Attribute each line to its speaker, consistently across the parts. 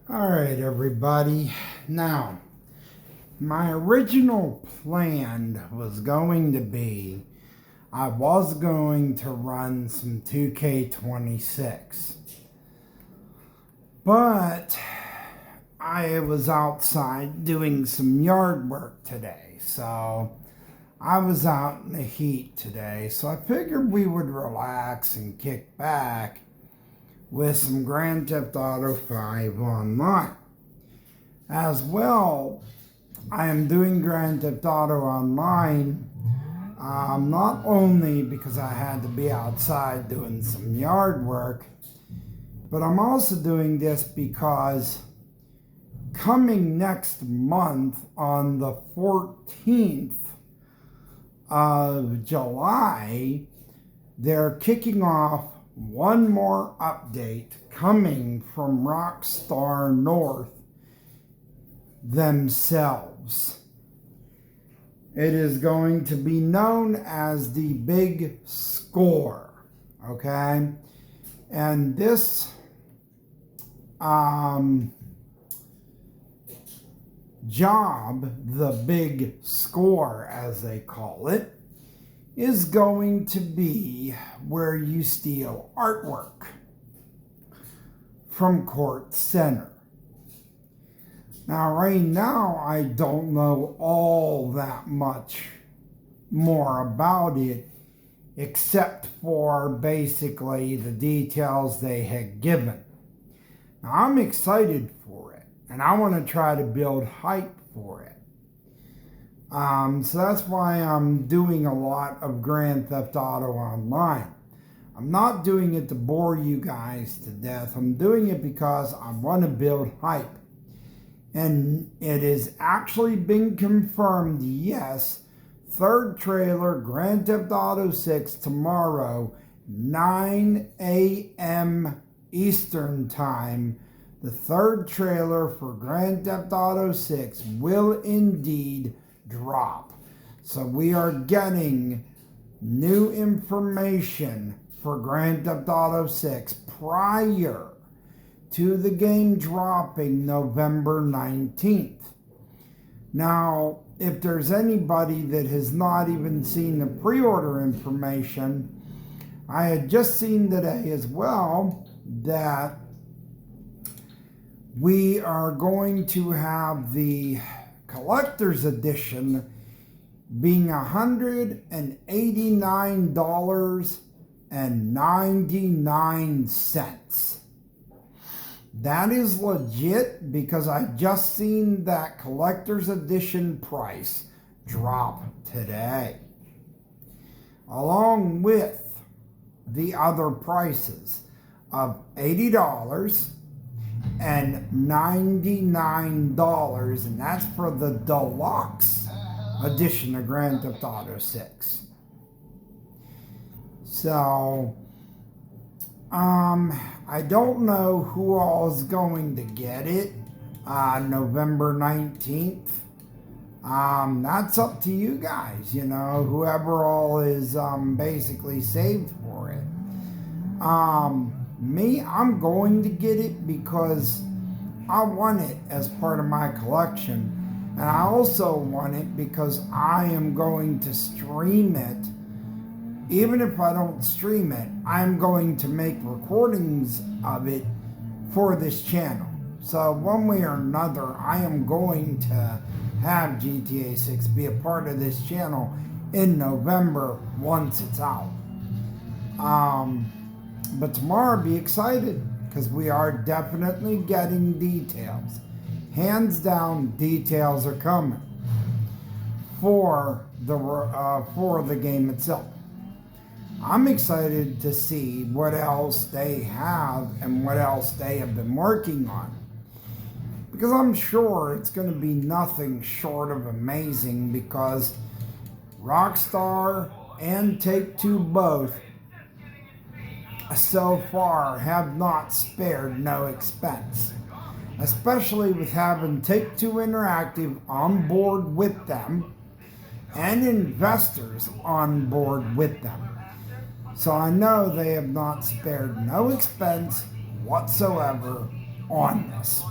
Speaker 1: All right, everybody. Now, my original plan was going to be I was going to run some 2K26, but I was outside doing some yard work today, so I was out in the heat today, so I figured we would relax and kick back with some Grand Theft Auto 5 online. As well, I am doing Grand Theft Auto Online not only because I had to be outside doing some yard work, but I'm also doing this because coming next month on the 14th of July, they're kicking off one more update coming from Rockstar North themselves. It is going to be known as the Big Score, okay? And this job, the Big Score as they call it, is going to be where you steal artwork from Court Center. Now, right now, I don't know all that much more about it, except for basically the details they had given. Now, I'm excited for it, and I want to try to build hype for it. So that's why I'm doing a lot of Grand Theft Auto Online. I'm not doing it to bore you guys to death. I'm doing it because I want to build hype. And it has actually been confirmed, yes, third trailer, Grand Theft Auto 6, tomorrow, 9 a.m. Eastern Time. The third trailer for Grand Theft Auto 6 will indeed drop. So we are getting new information for Grand Theft Auto 6 prior to the game dropping November 19th. Now, if there's anybody that has not even seen the pre-order information, I had just seen today as well that we are going to have the collector's edition being $189.99. That is legit because I just seen that collector's edition price drop today, along with the other prices of $80 and $99, and that's for the deluxe edition of Grand Theft Auto 6. So, I don't know who all is going to get it November 19th. That's up to you guys, whoever all is basically saved for it. Me, I'm going to get it because I want it as part of my collection. And I also want it because I am going to stream it. Even if I don't stream it, I'm going to make recordings of it for this channel. So one way or another, I am going to have GTA 6 be a part of this channel in November once it's out. But tomorrow, be excited because we are definitely getting details. Hands down, details are coming for the game itself. I'm excited to see what else they have and what else they have been working on. Because I'm sure it's going to be nothing short of amazing because Rockstar and Take-Two both so far have not spared no expense. Especially with having Take-Two Interactive on board with them and investors on board with them. So I know they have not spared no expense whatsoever on this.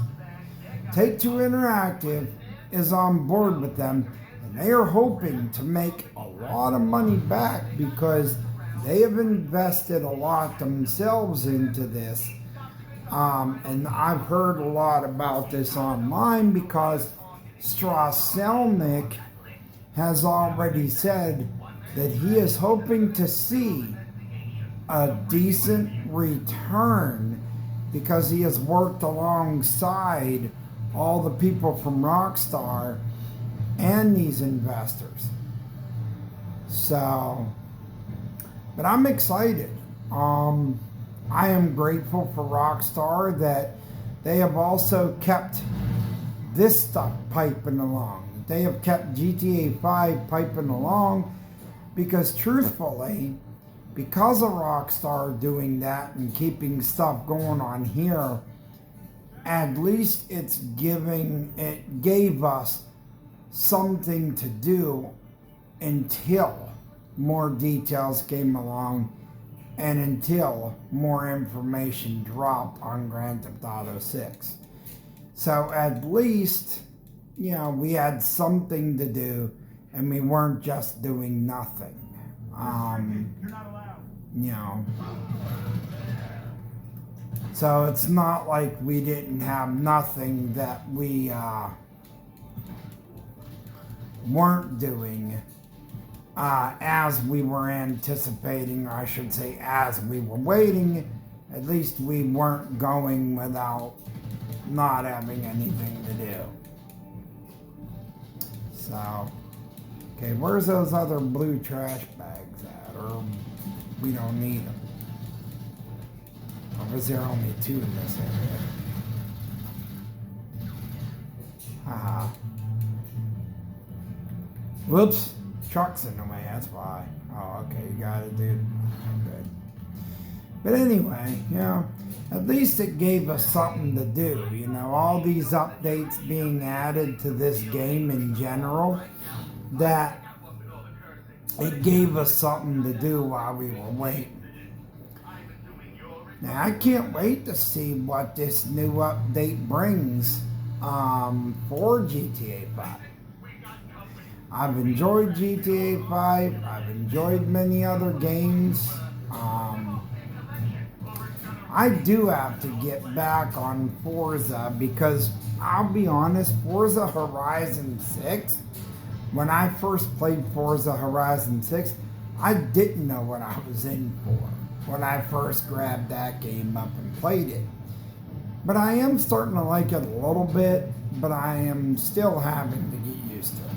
Speaker 1: Take-Two Interactive is on board with them, and they are hoping to make a lot of money back because they have invested a lot themselves into this. And I've heard a lot about this online because Strauss Zelnick has already said that he is hoping to see a decent return because he has worked alongside all the people from Rockstar and these investors. So, but I'm excited. I am grateful for Rockstar that they have also kept this stuff piping along. They have kept GTA 5 piping along because truthfully, because of Rockstar doing that and keeping stuff going on here, at least it gave us something to do until more details came along and until more information dropped on Grand Theft Auto 6. So at least, we had something to do and we weren't just doing nothing. So it's not like we didn't have nothing that we weren't doing as we were anticipating, or I should say as we were waiting. At least we weren't going without not having anything to do. So, okay, where's those other blue trash bags at? Or we don't need them. Or was there only 2 in this area? Haha. Whoops. Truck's in the way, that's why. Oh, okay, you got it, dude. Good. But anyway, at least it gave us something to do. All these updates being added to this game in general, that it gave us something to do while we were waiting. Now, I can't wait to see what this new update brings for GTA 5. I've enjoyed GTA 5. I've enjoyed many other games. I do have to get back on Forza because I'll be honest, Forza Horizon 6, when I first played Forza Horizon 6, I didn't know what I was in for when I first grabbed that game up and played it. But I am starting to like it a little bit, but I am still having to get used to it.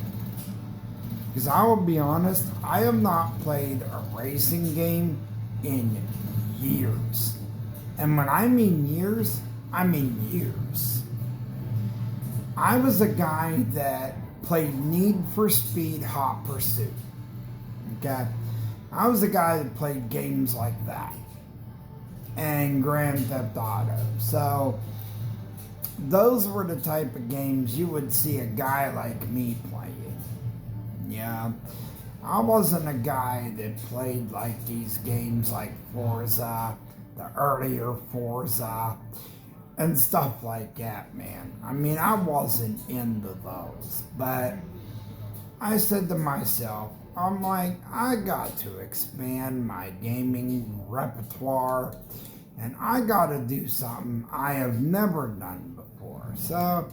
Speaker 1: Because I will be honest, I have not played a racing game in years. And when I mean years, I mean years. I was a guy that played Need for Speed Hot Pursuit. Okay? I was a guy that played games like that. And Grand Theft Auto. So, those were the type of games you would see a guy like me playing. Yeah, I wasn't a guy that played like these games like Forza, the earlier Forza, and stuff like that, man. I mean, I wasn't into those, but I said to myself, I'm like, I got to expand my gaming repertoire, and I got to do something I have never done before. So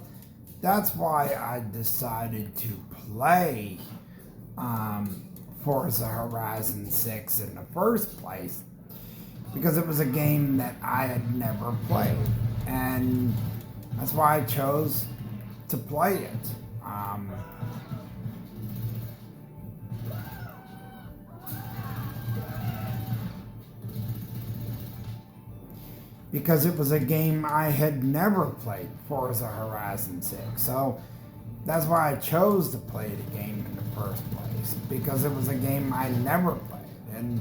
Speaker 1: that's why I decided to play Forza Horizon 6 in the first place, because it was a game that I had never played, and that's why I chose to play it. Because it was a game I had never played, Forza Horizon 6. So that's why I chose to play the game in the first place, because it was a game I never played. And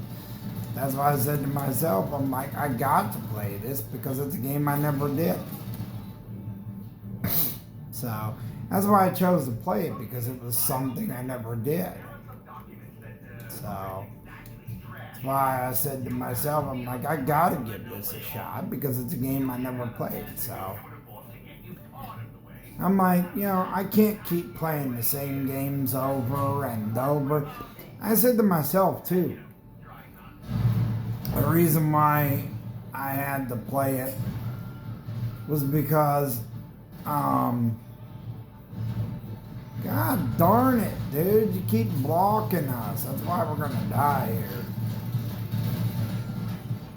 Speaker 1: that's why I said to myself, I'm like, I got to play this because it's a game I never did. So that's why I chose to play it, because it was something I never did. So that's why I said to myself, I'm like, I gotta give this a shot because it's a game I never played. So I'm like, I can't keep playing the same games over and over. I said to myself, too, the reason why I had to play it was because, God darn it, dude, you keep blocking us. That's why we're going to die here.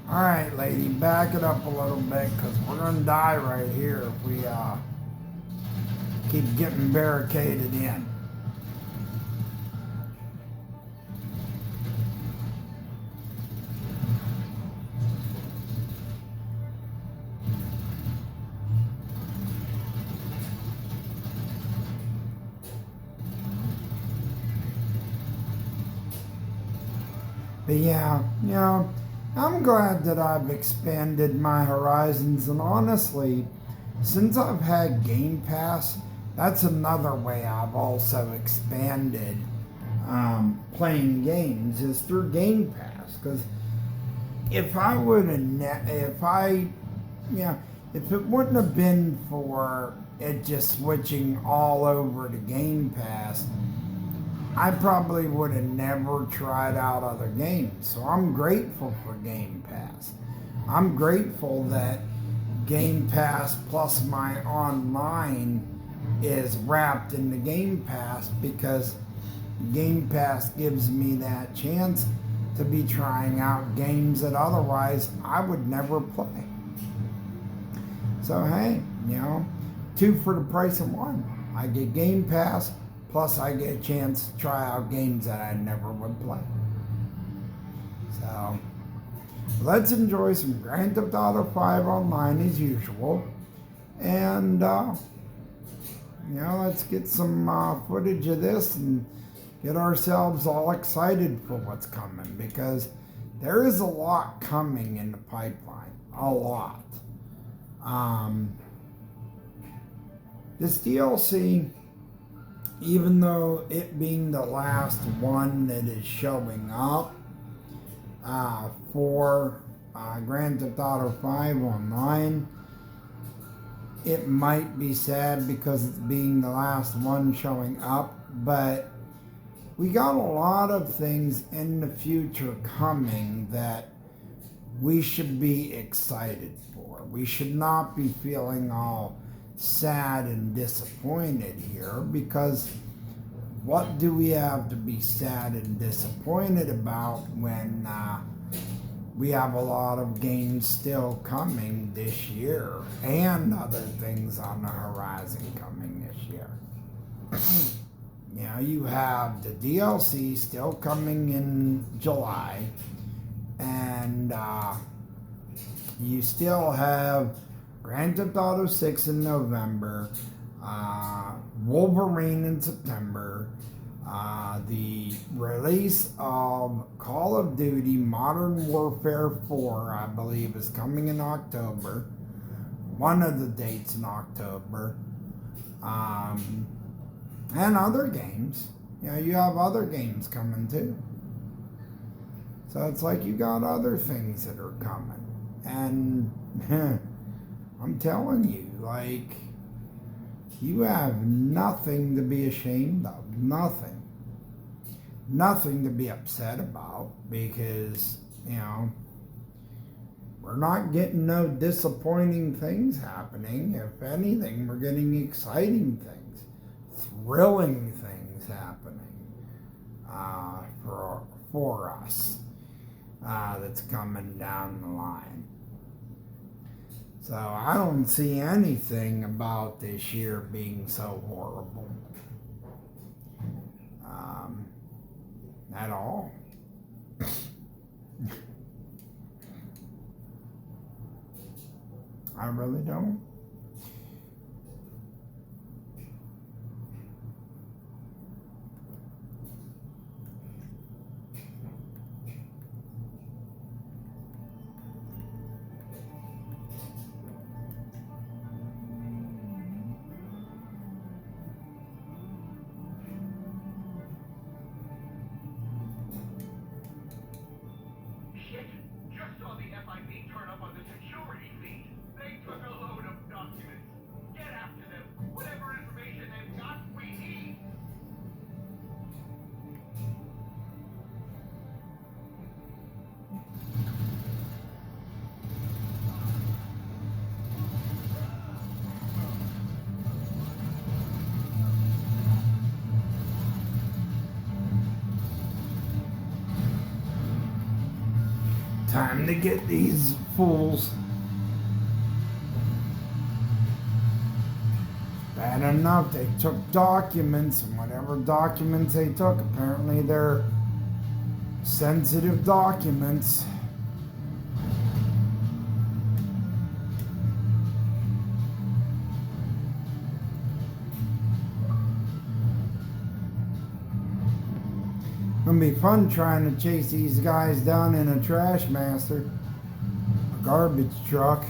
Speaker 1: Alright, lady, back it up a little bit, because we're going to die right here if we keep getting barricaded in. But yeah, I'm glad that I've expanded my horizons, and honestly, since I've had Game Pass, that's another way I've also expanded playing games is through Game Pass. Because if I would have, if it wouldn't have been for it just switching all over to Game Pass, I probably would have never tried out other games. So I'm grateful for Game Pass. I'm grateful that Game Pass plus my online is wrapped in the Game Pass, because Game Pass gives me that chance to be trying out games that otherwise I would never play. So hey, two for the price of one. I get Game Pass, plus I get a chance to try out games that I never would play. So let's enjoy some Grand Theft Auto 5 online as usual. And, let's get some footage of this and get ourselves all excited for what's coming, because there is a lot coming in the pipeline. A lot. This DLC, even though it being the last one that is showing up for Grand Theft Auto 5 online, it might be sad because it's being the last one showing up, but we got a lot of things in the future coming that we should be excited for. We should not be feeling all sad and disappointed here, because what do we have to be sad and disappointed about when we have a lot of games still coming this year and other things on the horizon coming this year? You have the DLC still coming in July, and you still have Grand Theft Auto 6 in November, Wolverine in September, the release of Call of Duty Modern Warfare 4, I believe, is coming in October. One of the dates in October. And other games. You have other games coming too. So it's like you got other things that are coming. And I'm telling you, like, you have nothing to be ashamed of. Nothing. Nothing to be upset about, because, we're not getting no disappointing things happening. If anything, we're getting exciting things, thrilling things happening for us that's coming down the line. So I don't see anything about this year being so horrible at all. I really don't.
Speaker 2: Shit! Just saw the FIB turn up on the security feed. They took a load of
Speaker 1: Time to get these fools. Bad enough they took documents, and whatever documents they took, apparently they're sensitive documents. Gonna be fun trying to chase these guys down in a trash master, a garbage truck.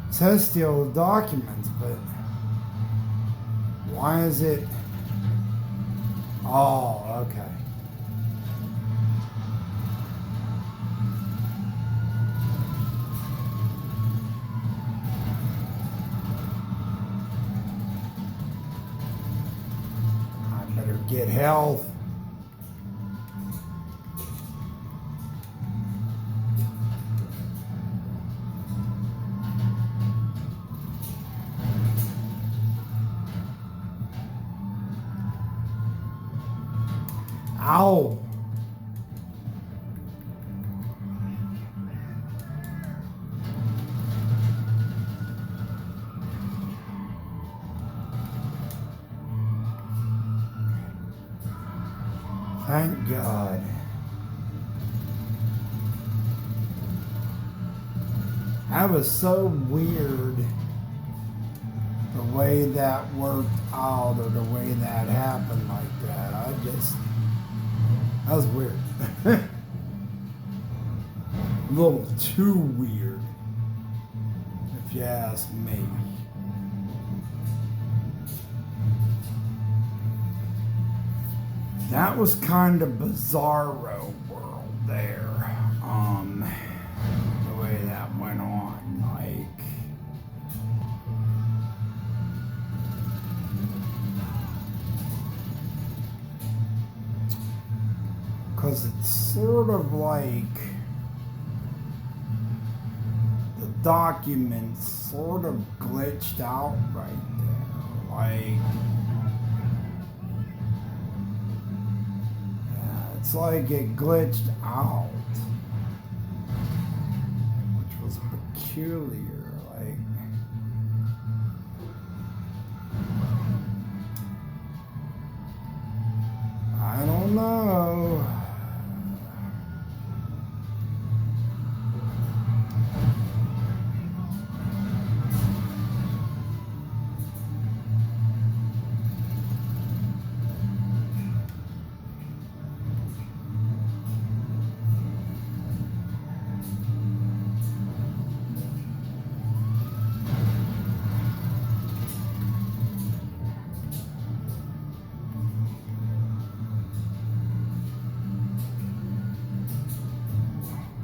Speaker 1: It says steal the documents, but why is it? Oh, okay. I better get health. Ow. Thank God. That was so weird, the way that worked out, or the way that happened like that. That was weird. A little too weird, if you ask me. That was kind of bizarro world there. The way that went on, like. Because it's sort of like the documents sort of glitched out right there. Like, yeah, it's like it glitched out, which was peculiar. Like, I don't know.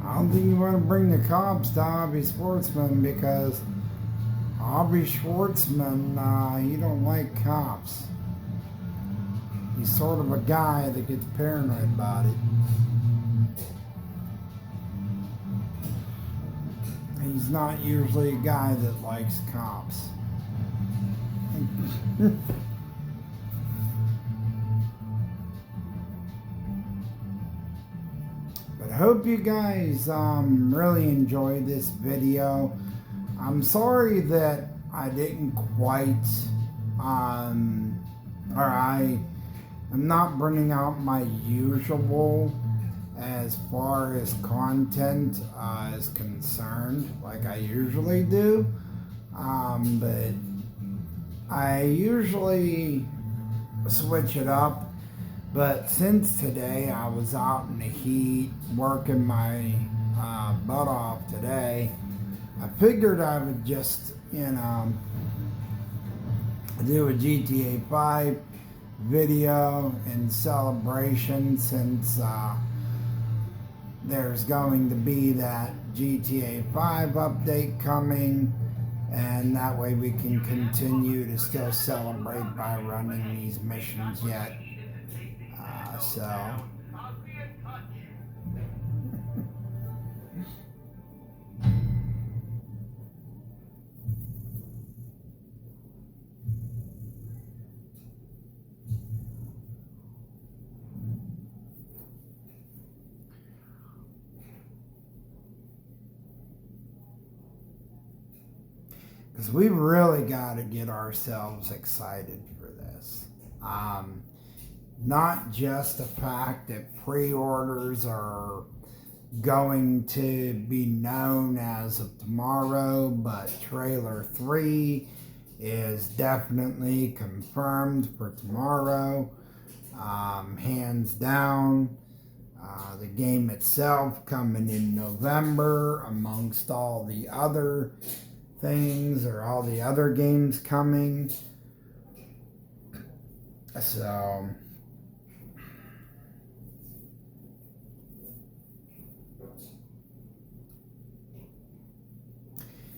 Speaker 1: I don't think you want to bring the cops to Avi Schwartzman, because Avi Schwartzman, he don't like cops. He's sort of a guy that gets paranoid about it. He's not usually a guy that likes cops. hope you guys really enjoyed this video. I'm sorry that I didn't quite, or I am not bringing out my usual as far as content is concerned, like I usually do. But I usually switch it up. But since today I was out in the heat working my butt off today, I figured I would just, do a GTA 5 video in celebration since there's going to be that GTA 5 update coming, and that way we can continue to still celebrate by running these missions yet. Because we really got to get ourselves excited for this. Not just the fact that pre-orders are going to be known as of tomorrow, but trailer 3 is definitely confirmed for tomorrow, hands down. The game itself coming in November amongst all the other things, or all the other games coming. So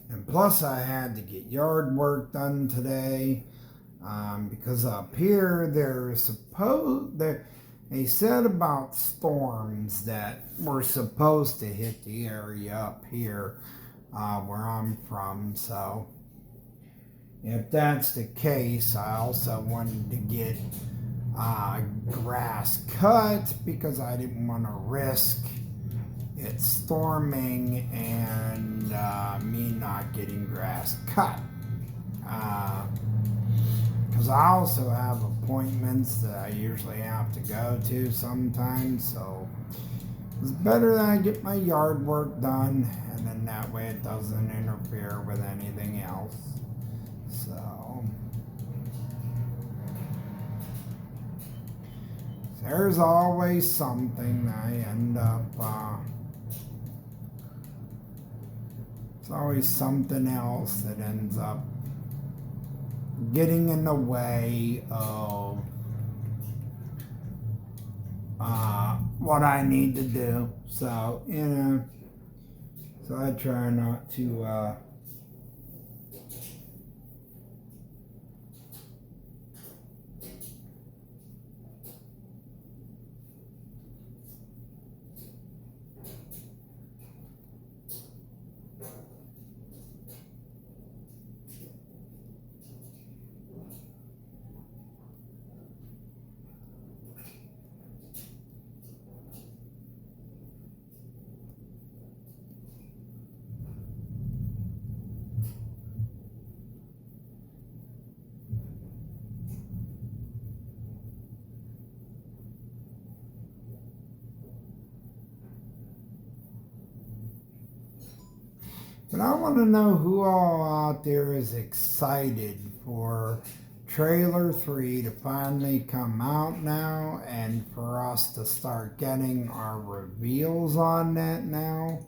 Speaker 1: and plus I had to get yard work done today, because up here they said about storms that were supposed to hit the area up here where I'm from. So if that's the case, I also wanted to get grass cut because I didn't want to risk it storming and me not getting grass cut. Because I also have appointments that I usually have to go to sometimes, so it's better that I get my yard work done, and then that way it doesn't interfere with anything else. So there's always something I end up, it's always something else that ends up getting in the way of what I need to do. So, so I try not to but I want to know who all out there is excited for trailer 3 to finally come out now, and for us to start getting our reveals on that now.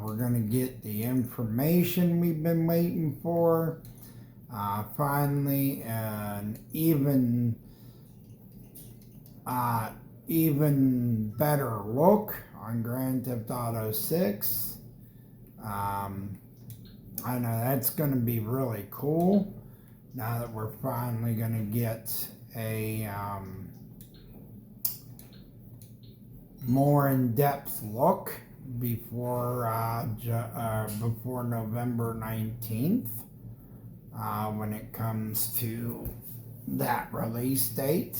Speaker 1: We're going to get the information we've been waiting for. Finally, an even better look on Grand Theft Auto 6. I know that's going to be really cool now that we're finally going to get a more in-depth look before November 19th, when it comes to that release date.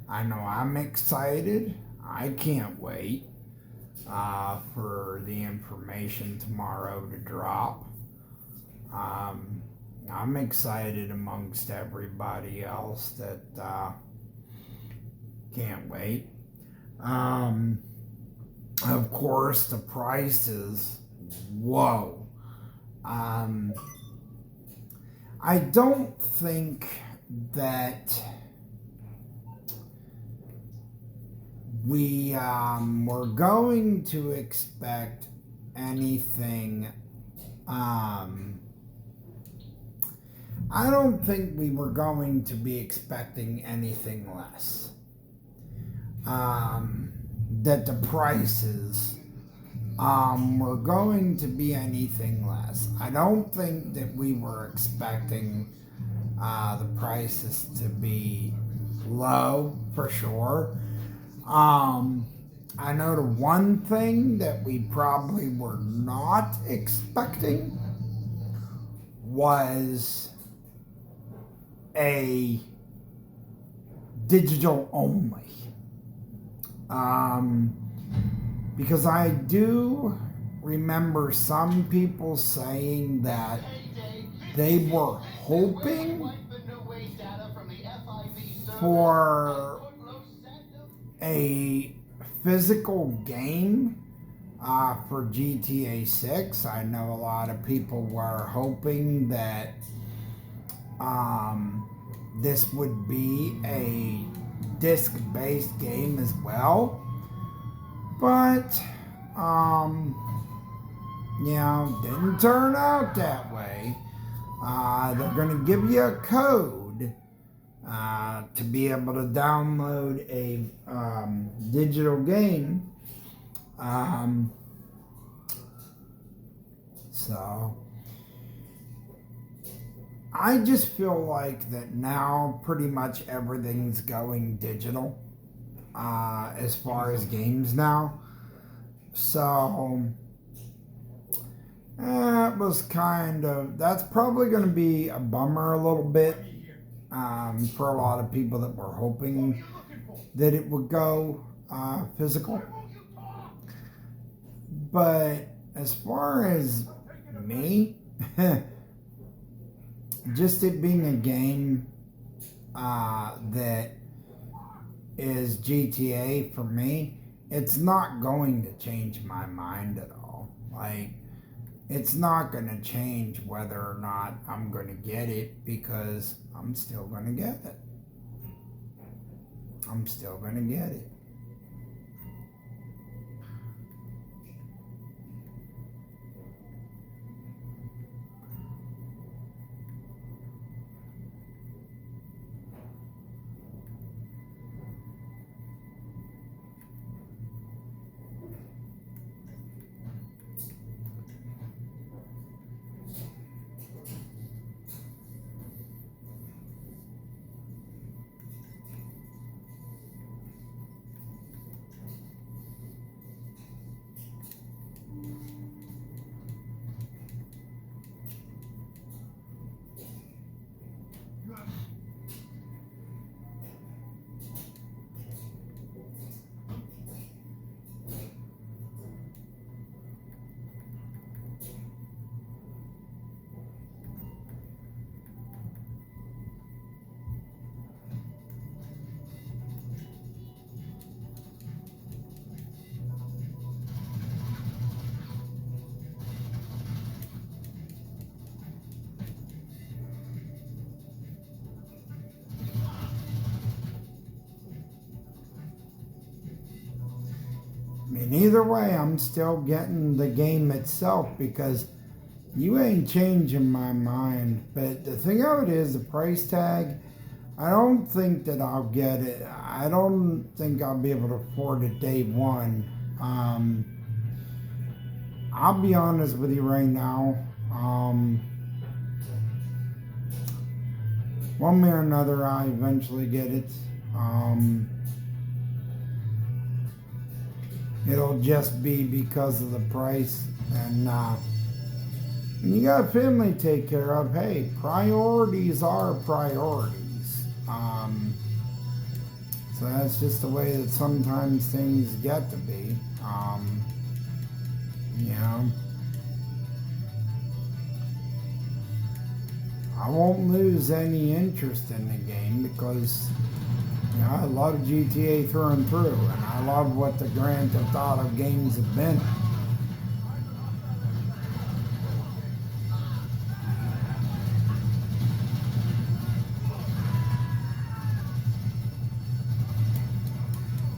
Speaker 1: I know I'm excited. I can't wait. for the information tomorrow to drop. I'm excited amongst everybody else that can't wait. Of course, the prices, whoa. I don't think that we were going to expect anything. I don't think we were going to be expecting anything less. That the prices were going to be anything less. I don't think that we were expecting the prices to be low for sure. I know the one thing that we probably were not expecting was a digital only. Because I do remember some people saying that they were hoping for a physical game for GTA 6. I know a lot of people were hoping that this would be a disc-based game as well. But, didn't turn out that way. They're going to give you a code to be able to download a digital game. So, I just feel like that now pretty much everything's going digital. As far as games now. So, it was that's probably going to be a bummer a little bit for a lot of people that were hoping that it would go physical. But as far as me, just it being a game that is GTA for me, it's not going to change my mind at all. Like, it's not going to change whether or not I'm going to get it, because I'm still going to get it. I'm still going to get it. I mean, either way, I'm still getting the game itself, because you ain't changing my mind. But the thing of it is, the price tag, I don't think that I'll get it. I don't think I'll be able to afford it day one. I'll be honest with you right now. One way or another, I eventually get it. It'll just be because of the price, and you got a family to take care of. Hey, priorities are priorities. So that's just the way that sometimes things get to be. You know, I won't lose any interest in the game because I love GTA through and through, and I love what the Grand Theft Auto games have been.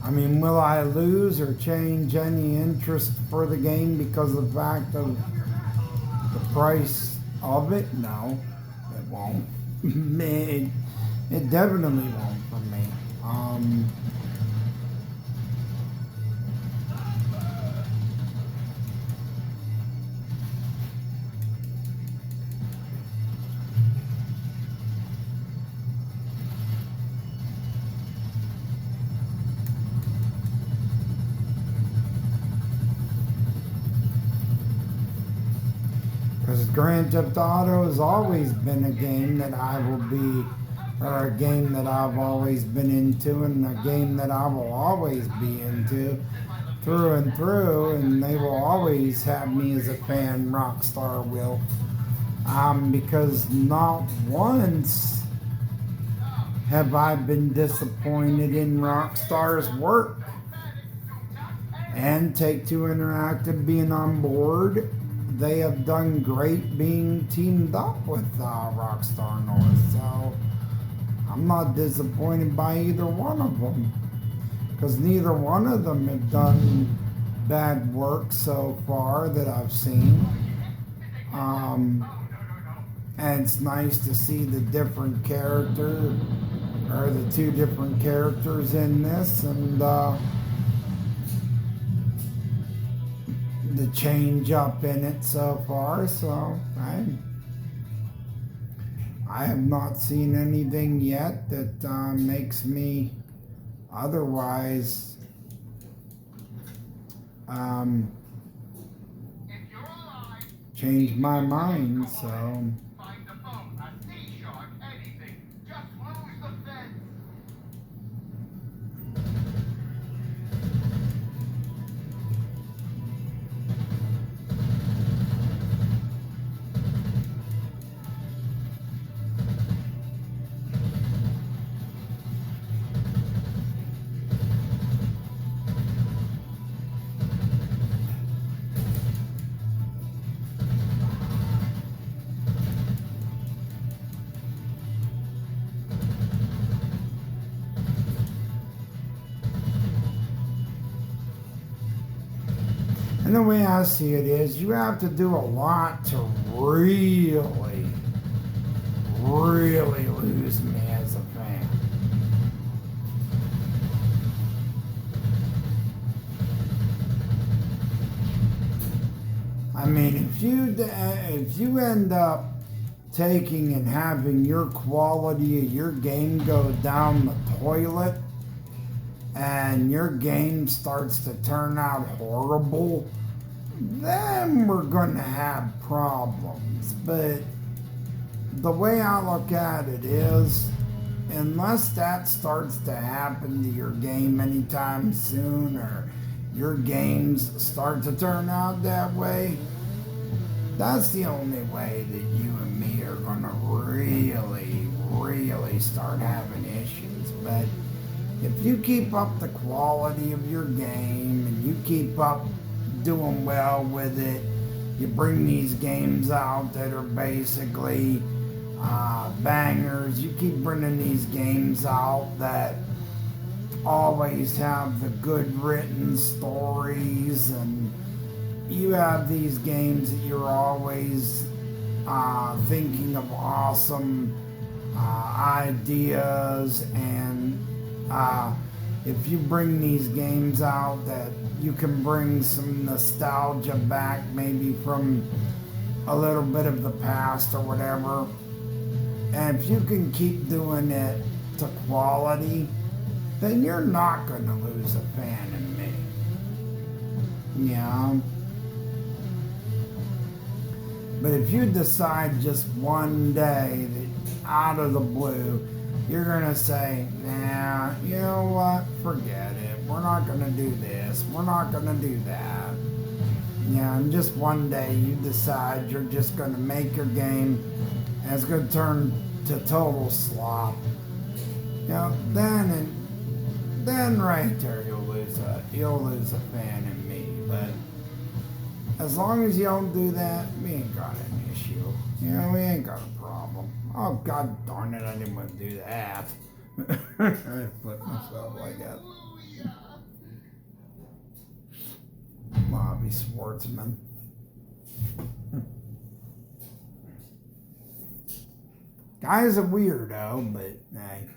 Speaker 1: I mean, will I lose or change any interest for the game because of the fact of the price of it? No, it won't. It definitely won't for me. Because Grand Theft Auto has always been a game that I will be, or a game that I've always been into, and a game that I will always be into through and through, and they will always have me as a fan, Rockstar will. Because not once have I been disappointed in Rockstar's work. And Take-Two Interactive being on board, they have done great being teamed up with Rockstar North. So I'm not disappointed by either one of them, because neither one of them have done bad work so far that I've seen. And it's nice to see the different character, or the two different characters in this, and the change up in it so far. So I have not seen anything yet that makes me otherwise change my mind. So and the way I see it is, you have to do a lot to really lose me as a fan. I mean, if you end up taking and having your quality of your game go down the toilet, and your game starts to turn out horrible, then we're going to have problems. But the way I look at it is, unless that starts to happen to your game anytime soon, or your games start to turn out that way, that's the only way that you and me are going to really start having issues. But if you keep up the quality of your game, and you keep up doing well with it, you bring these games out that are basically bangers, you keep bringing these games out that always have the good written stories, and you have these games that you're always thinking of awesome ideas, and if you bring these games out that you can bring some nostalgia back, maybe from a little bit of the past or whatever, and if you can keep doing it to quality, then you're not going to lose a fan in me. Yeah. But if you decide just one day that out of the blue, you're going to say, nah, you know what, forget it. We're not going to do this. We're not going to do that. Yeah, and just one day you decide you're just going to make your game and it's going to turn to total slop. You know, then right there you'll lose a fan in me. But as long as you don't do that, we ain't got an issue. You know, we ain't got a problem. Oh, god darn it, I didn't want to do that. I put myself like that. Bobby Schwartzman. Guy's a weirdo, but hey.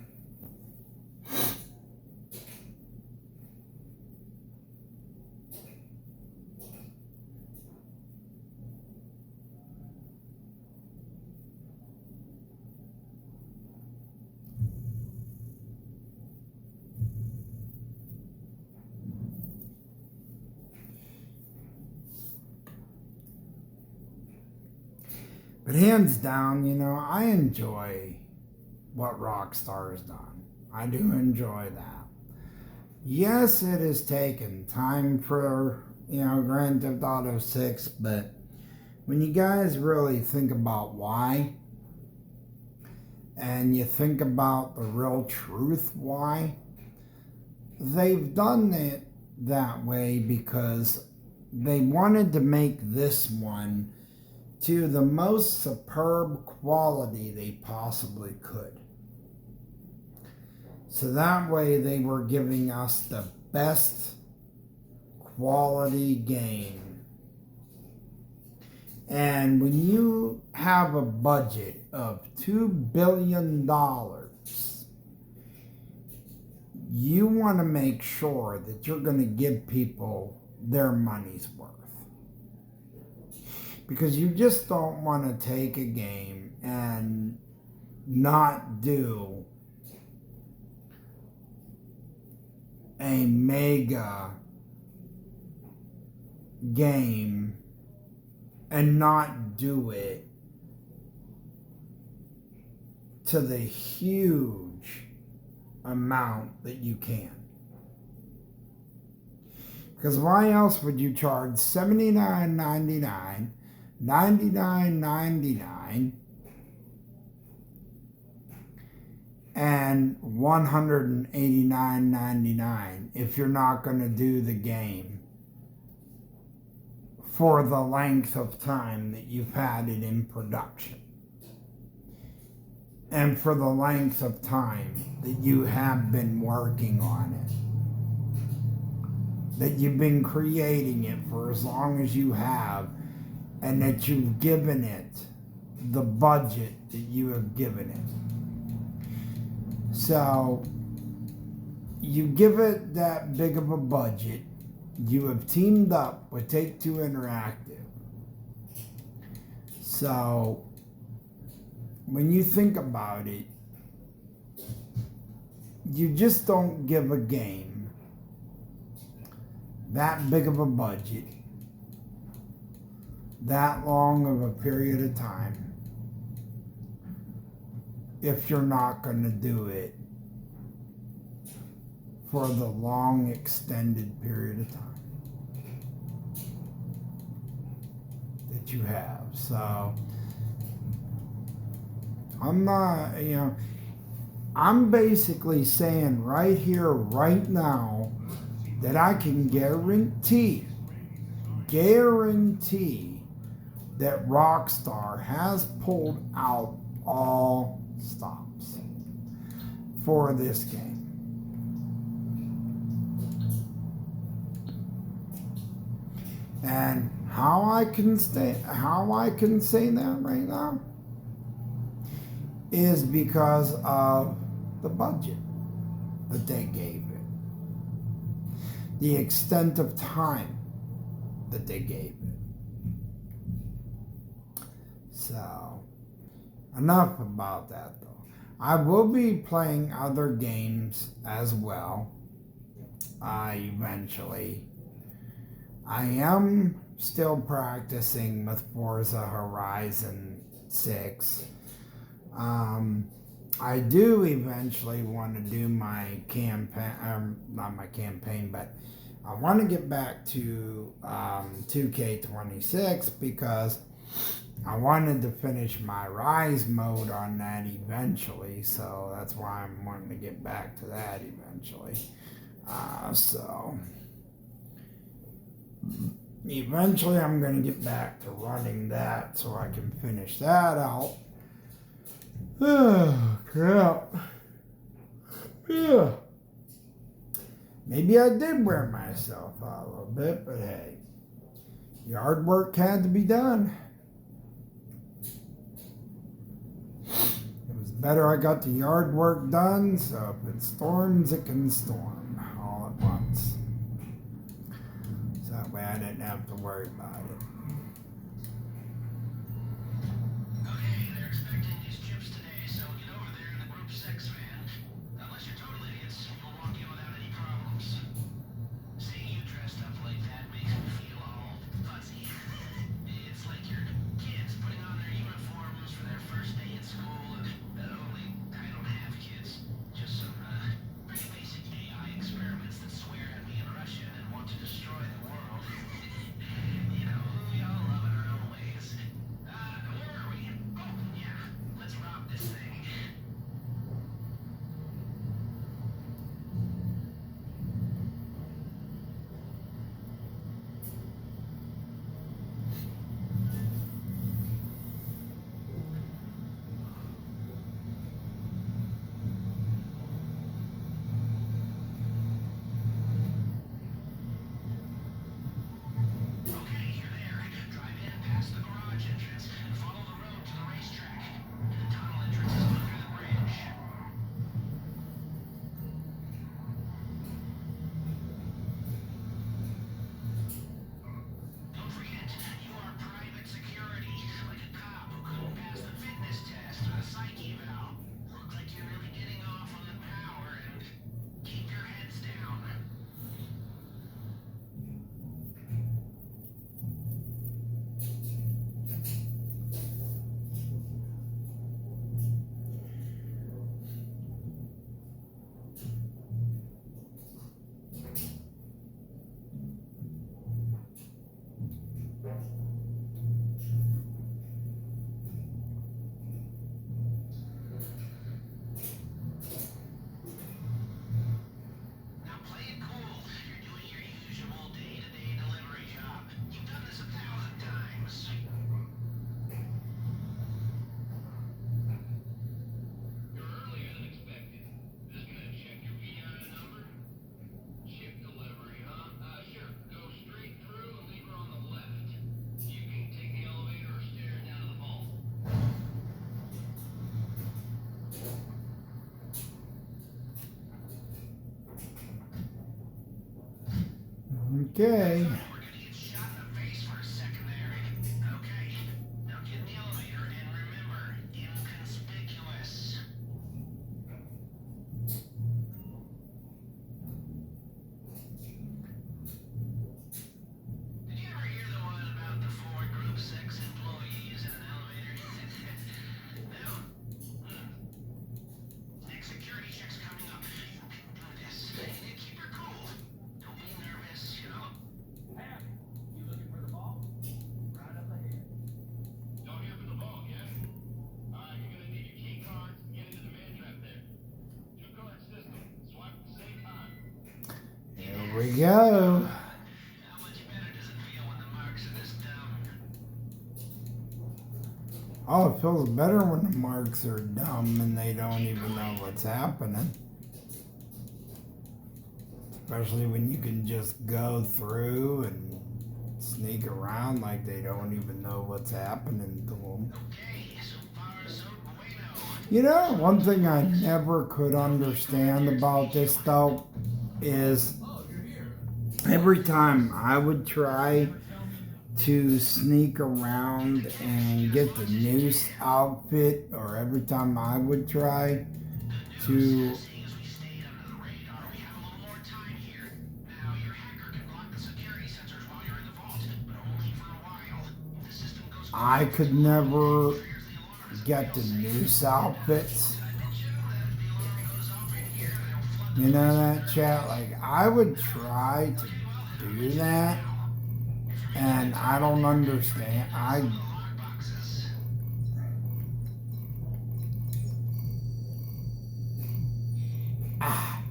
Speaker 1: But hands down, you know, I enjoy what Rockstar has done. I do enjoy that. Yes, it has taken time for, you know, Grand Theft Auto 6, but when you guys really think about why, and you think about the real truth why, they've done it that way because they wanted to make this one to the most superb quality they possibly could. So that way they were giving us the best quality game. And when you have a budget of $2 billion, you want to make sure that you're going to give people their money's worth. Because you just don't want to take a game and not do a mega game and not do it to the huge amount that you can. Because why else would you charge $79.99, $99.99, and $189.99 if you're not going to do the game for the length of time that you've had it in production and for the length of time that you have been working on it, that you've been creating it for as long as you have, and that you've given it the budget that you have given it. So you give it that big of a budget. You have teamed up with Take-Two Interactive. So when you think about it, you just don't give a game that big of a budget, that long of a period of time, if you're not going to do it for the long extended period of time that you have. So I'm not, you know, I'm basically saying right here, right now, that I can guarantee that Rockstar has pulled out all stops for this game. And how I can say that right now is because of the budget that they gave it, the extent of time that they gave it. So, enough about that though. I will be playing other games as well, eventually. I am still practicing with Forza Horizon 6. I do eventually want to do my campaign, not my campaign, but I want to get back to 2K26 because I wanted to finish my Rise mode on that eventually, so that's why I'm wanting to get back to that eventually. So eventually I'm going to get back to running that so I can finish that out. Oh, crap. Yeah. Maybe I did wear myself out a little bit, but hey, yard work had to be done. It was better I got the yard work done, so if it storms, it can storm all at once. So that way I didn't have to worry about it.
Speaker 2: Okay, they're expecting these chips today, so get over there in the group 6 van. Unless you're total idiots, you'll walk in without any problems. Seeing you dressed up like that makes me feel all fuzzy. It's like your kids putting on their uniforms for their first day at school, only I don't have kids. Just some pretty basic AI experiments that swear at me in Russian and want to destroy the world. You know, we all love in our own ways. Where are we? Oh, yeah, let's rob this thing. Okay, you're there. Drive in past the garage entrance and follow the road to the racetrack. The tunnel entrance is under the bridge. Don't forget, you are private security, like a cop who couldn't pass the fitness test or the psych eval. Look like you're really getting off on the power and keep your heads down. Now play it cool. You're doing your usual day-to-day delivery job. You've done this 1,000 times. You're earlier than expected. Just gonna check your VI number. Chip delivery, huh? Sure. Go straight through and leave her on the left. You can take the elevator or stairs down to the vault.
Speaker 1: Okay.
Speaker 2: We're gonna get shot in the face for a second there. Okay. Now get in the elevator and remember, inconspicuous. Did you ever hear the one about the 4 Group 6 employees in an elevator? No? Next security check's coming up. You can do this. Keep your cool. Don't be nervous, you know?
Speaker 3: Ham, you looking for the ball? Right up ahead.
Speaker 2: Don't hear from the vault yet? Alright, you're gonna need your key cards to get into the man trap there. 2-card system. Swipe at the same time.
Speaker 1: Here we go.
Speaker 2: How much better does it feel when the marks are this dumb?
Speaker 1: Oh, it feels better when the marks are dumb and they don't even know what's happening. Especially when you can just go through and sneak around like they don't even know what's happening to them.
Speaker 2: Okay, so far so bueno.
Speaker 1: You know, one thing I never could understand about this though is
Speaker 3: Oh, you're here.
Speaker 1: every time I would try to sneak around and get the noose outfit, or every time I would try to
Speaker 2: Seeing as we stayed under the radar, we have a little more time here. Now, your hacker can block the security sensors while you're in the vault, but only for a while. If the system goes
Speaker 1: I could never
Speaker 2: triggers the alarm.
Speaker 1: get the noose outfits.
Speaker 2: I bet you that if the alarm goes off in here, they'll flood
Speaker 1: You know that, chat? Like, I would try to do that, and I don't understand.
Speaker 2: Lockboxes.
Speaker 1: Ah,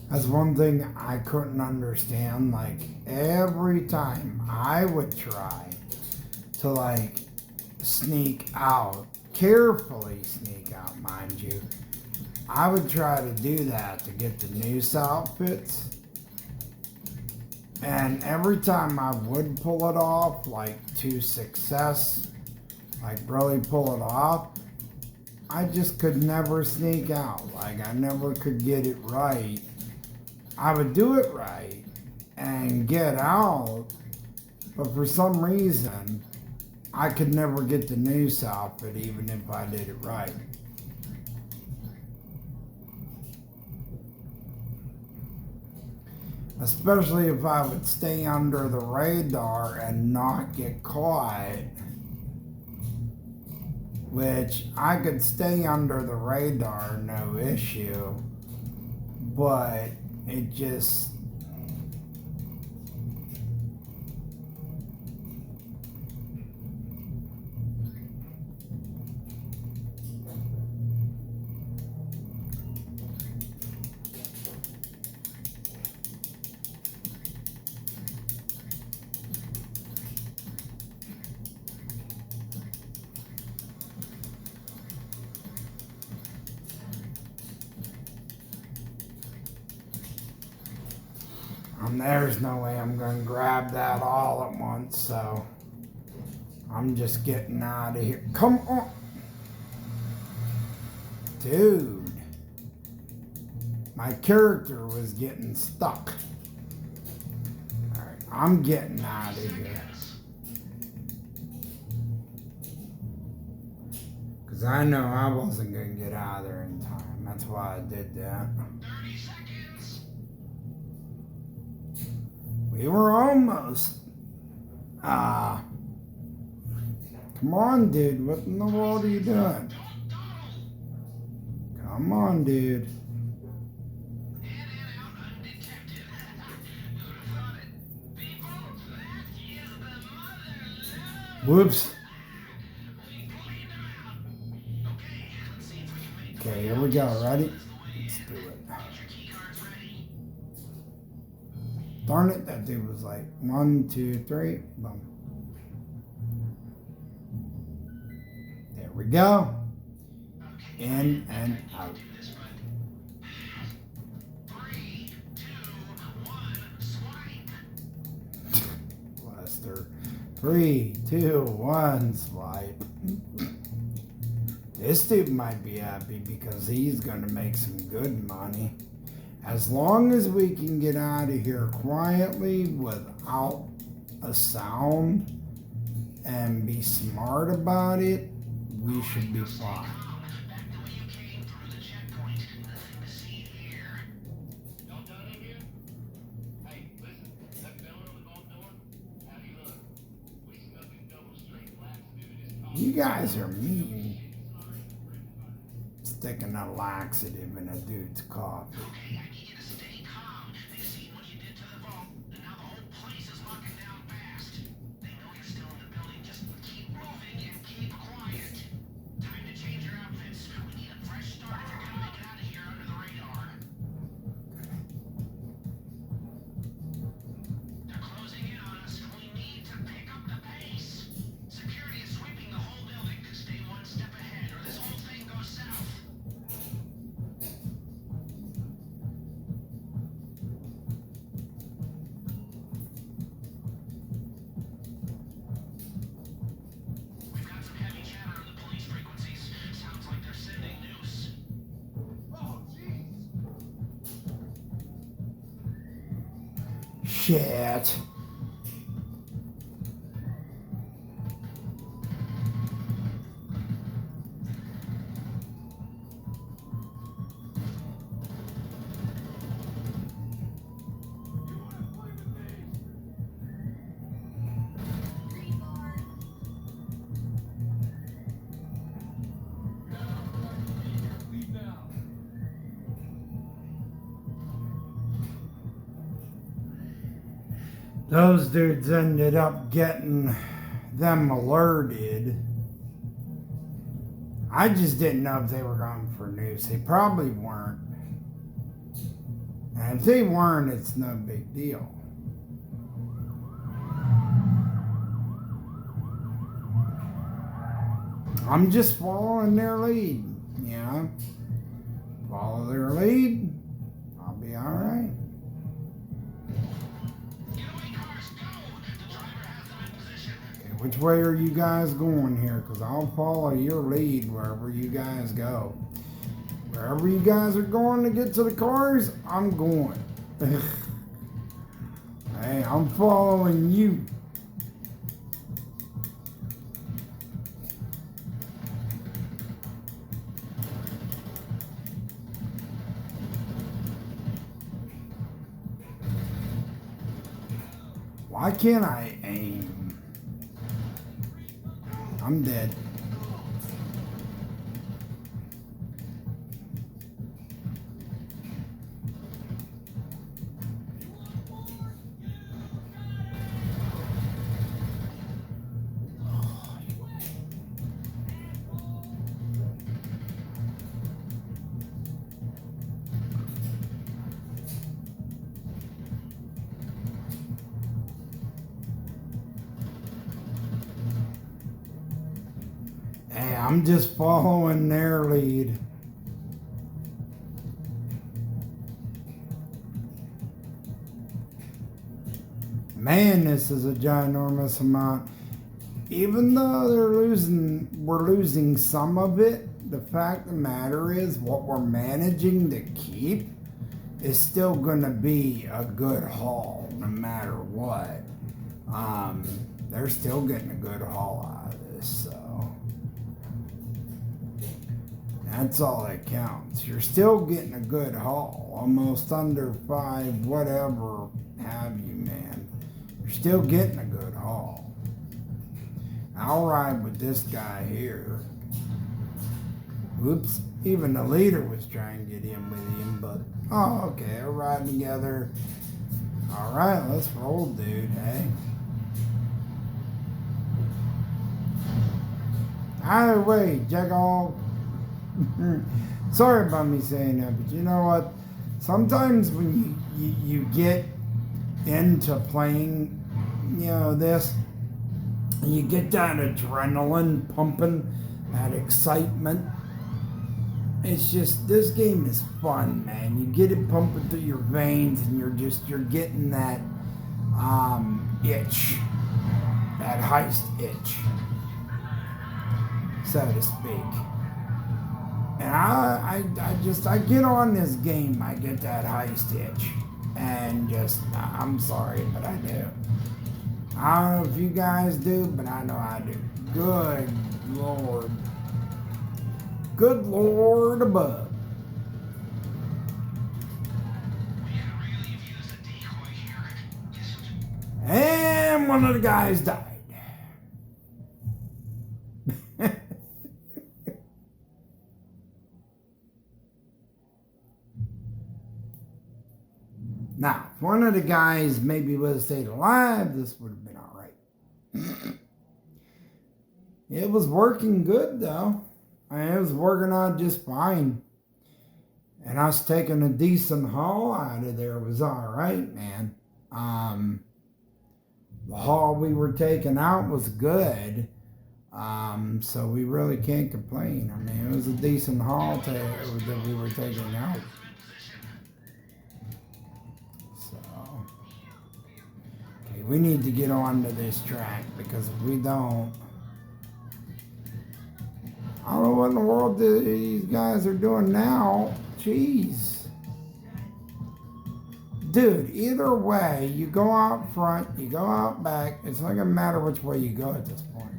Speaker 1: that's one thing I couldn't understand. Like every time I would try to like sneak out, carefully sneak out, mind you, I would try to do that to get the noose outfits. And every time I would pull it off, like to success, like really pull it off, I just could never sneak out. Like I never could get it right. I would do it right and get out, but for some reason, I could never get the noose outfit even if I did it right. Especially if I would stay under the radar and not get caught, which I could stay under the radar, no issue, but it just, there's no way I'm gonna grab that all at once, so I'm just getting out of here. Come on. Dude. My character was getting stuck. Alright, I'm getting out of here. Because I know I wasn't gonna get out of there in time. That's why I did that.
Speaker 2: 30 seconds.
Speaker 1: We were almost. Come on, dude. What in the world are you doing? Come on, dude.
Speaker 2: In and out undetected. Who'd have thought it? People, that is the mother lode.
Speaker 1: Whoops.
Speaker 2: We cleaned them out. Okay, let's see if we can make
Speaker 1: Okay, here we go. Ready? Let's do it.
Speaker 2: Get your key cards ready.
Speaker 1: Darn it, that dude was like 1, 2, 3. Boom. There we go. In and out.
Speaker 2: This one. 3, 2, 1, swipe.
Speaker 1: Lester. 3, 2, 1, swipe. This dude might be happy because he's gonna make some good money. As long as we can get out of here quietly without a sound and be smart about it, we should be fine.
Speaker 2: Back the way you came through the checkpoint. Nothing to see here.
Speaker 3: Y'all done in here? Hey, listen, that fellow on the vault door? How do you look? We smoking double straight black dude is talking.
Speaker 1: You guys are mean. Sticking a laxative in a dude's coffee.
Speaker 2: Okay, I need you to stay calm. They've seen what you did to the vault, and now the whole place is locking down fast. They know you're still in the building. Just keep moving and keep quiet. Time to change your outfits. We need a fresh start if you're gonna make it out of here under the radar. They're closing in on us. We need to pick up the pace. Security is sweeping the whole building. Stay one step ahead, or this whole thing goes south. We've got some heavy chatter on the police frequencies. Sounds like they're sending news.
Speaker 3: Oh, jeez.
Speaker 1: Shit. those dudes ended up getting them alerted. I just didn't know if they were going for news. They probably weren't. And if they weren't, it's no big deal. I'm just following their lead. Yeah. Follow their lead. I'll be alright.
Speaker 2: Getaway cars, go! The driver has them in position.
Speaker 1: Okay, which way are you guys going here? Because I'll follow your lead wherever you guys go. Wherever you guys are going to get to the cars, I'm going. Hey, I'm following you. Why can't I aim? I'm dead. Hey, I'm just following their lead. Man, this is a ginormous amount. Even though we're losing some of it, the fact of the matter is what we're managing to keep is still going to be a good haul no matter what. They're still getting a good haul out of this, so that's all that counts. You're still getting a good haul, almost under 5, whatever have you, man. You're still getting a good haul. I'll ride with this guy here. Whoops, even the leader was trying to get in with him, but oh, okay, we're riding together. All right, let's roll, dude. Hey. Either way, Jackal. Sorry about me saying that, but you know what? Sometimes when you get into playing, this, and you get that adrenaline pumping, that excitement. It's just, this game is fun, man. You get it pumping through your veins, and you're getting that itch, that heist itch, so to speak. And I get on this game, I get that heist itch, and I'm sorry, but I do. I don't know if you guys do, but I know I do. Good Lord. Good Lord above.
Speaker 2: We could really have used a decoy here.
Speaker 1: And one of the guys died. Now, if one of the guys maybe would have stayed alive, this would have been all right. It was working good, though. I mean, it was working out just fine. And us taking a decent haul out of there was all right, man. The haul we were taking out was good. So we really can't complain. I mean, it was a decent haul that we were taking out. We need to get onto this track, because if we don't, I don't know what in the world these guys are doing now. Jeez. Dude, either way, you go out front, you go out back, it's not going to matter which way you go at this point.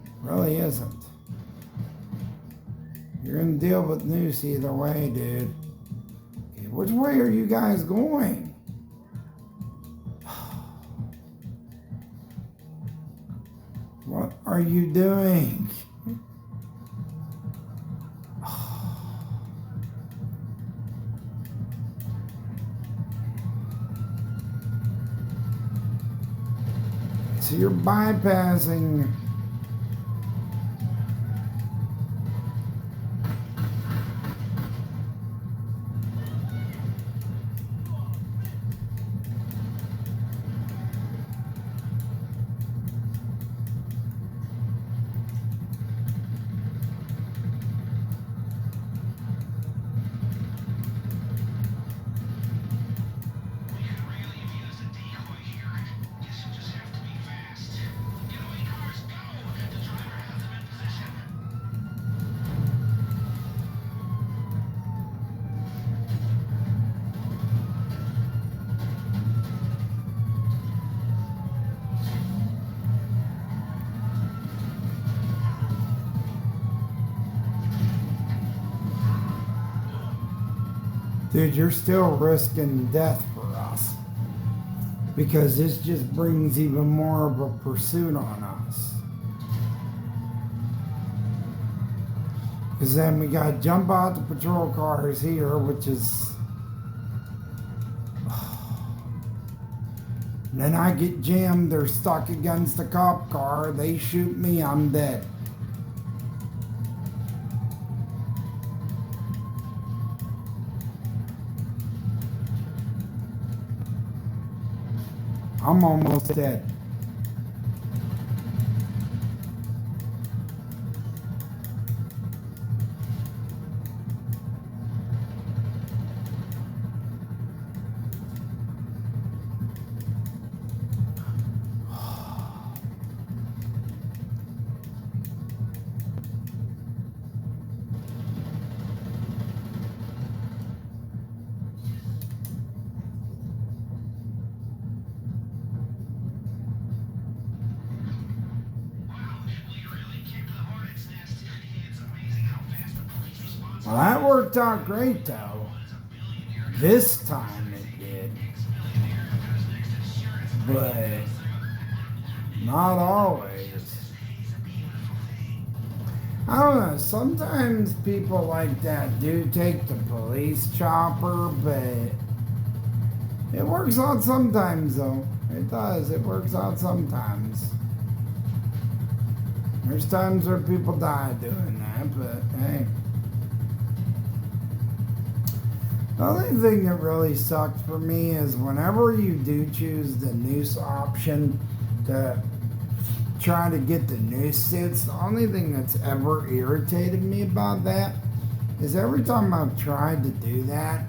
Speaker 1: It really isn't. You're going to deal with noose either way, dude. Okay, which way are you guys going? What are you doing? So you're bypassing.
Speaker 2: We could really have used a decoy here. Guess you'll just have to be fast. Getaway cars, go! The driver has them in position.
Speaker 1: Dude, you're still risking death for us. Because this just brings even more of a pursuit on us. Because then we got to jump out the patrol cars here, which is. Then I get jammed, they're stuck against the cop car, they shoot me, I'm dead. I'm almost dead.
Speaker 2: Wow, we really kicked the hornet's nest. It's amazing how fast the police response
Speaker 1: Well, that worked out great though.
Speaker 2: is a billionaire.
Speaker 1: This time it did.
Speaker 2: Ex-billionaire goes next insurance.
Speaker 1: But not always.
Speaker 2: He's a beautiful thing.
Speaker 1: I don't know, sometimes people like that do take the police chopper, but it works out sometimes though. It does, it works out sometimes. There's times where people die doing that, but hey. The only thing that really sucked for me is whenever you do choose the noose option to try to get the noose suits, the only thing that's ever irritated me about that is every time I've tried to do that,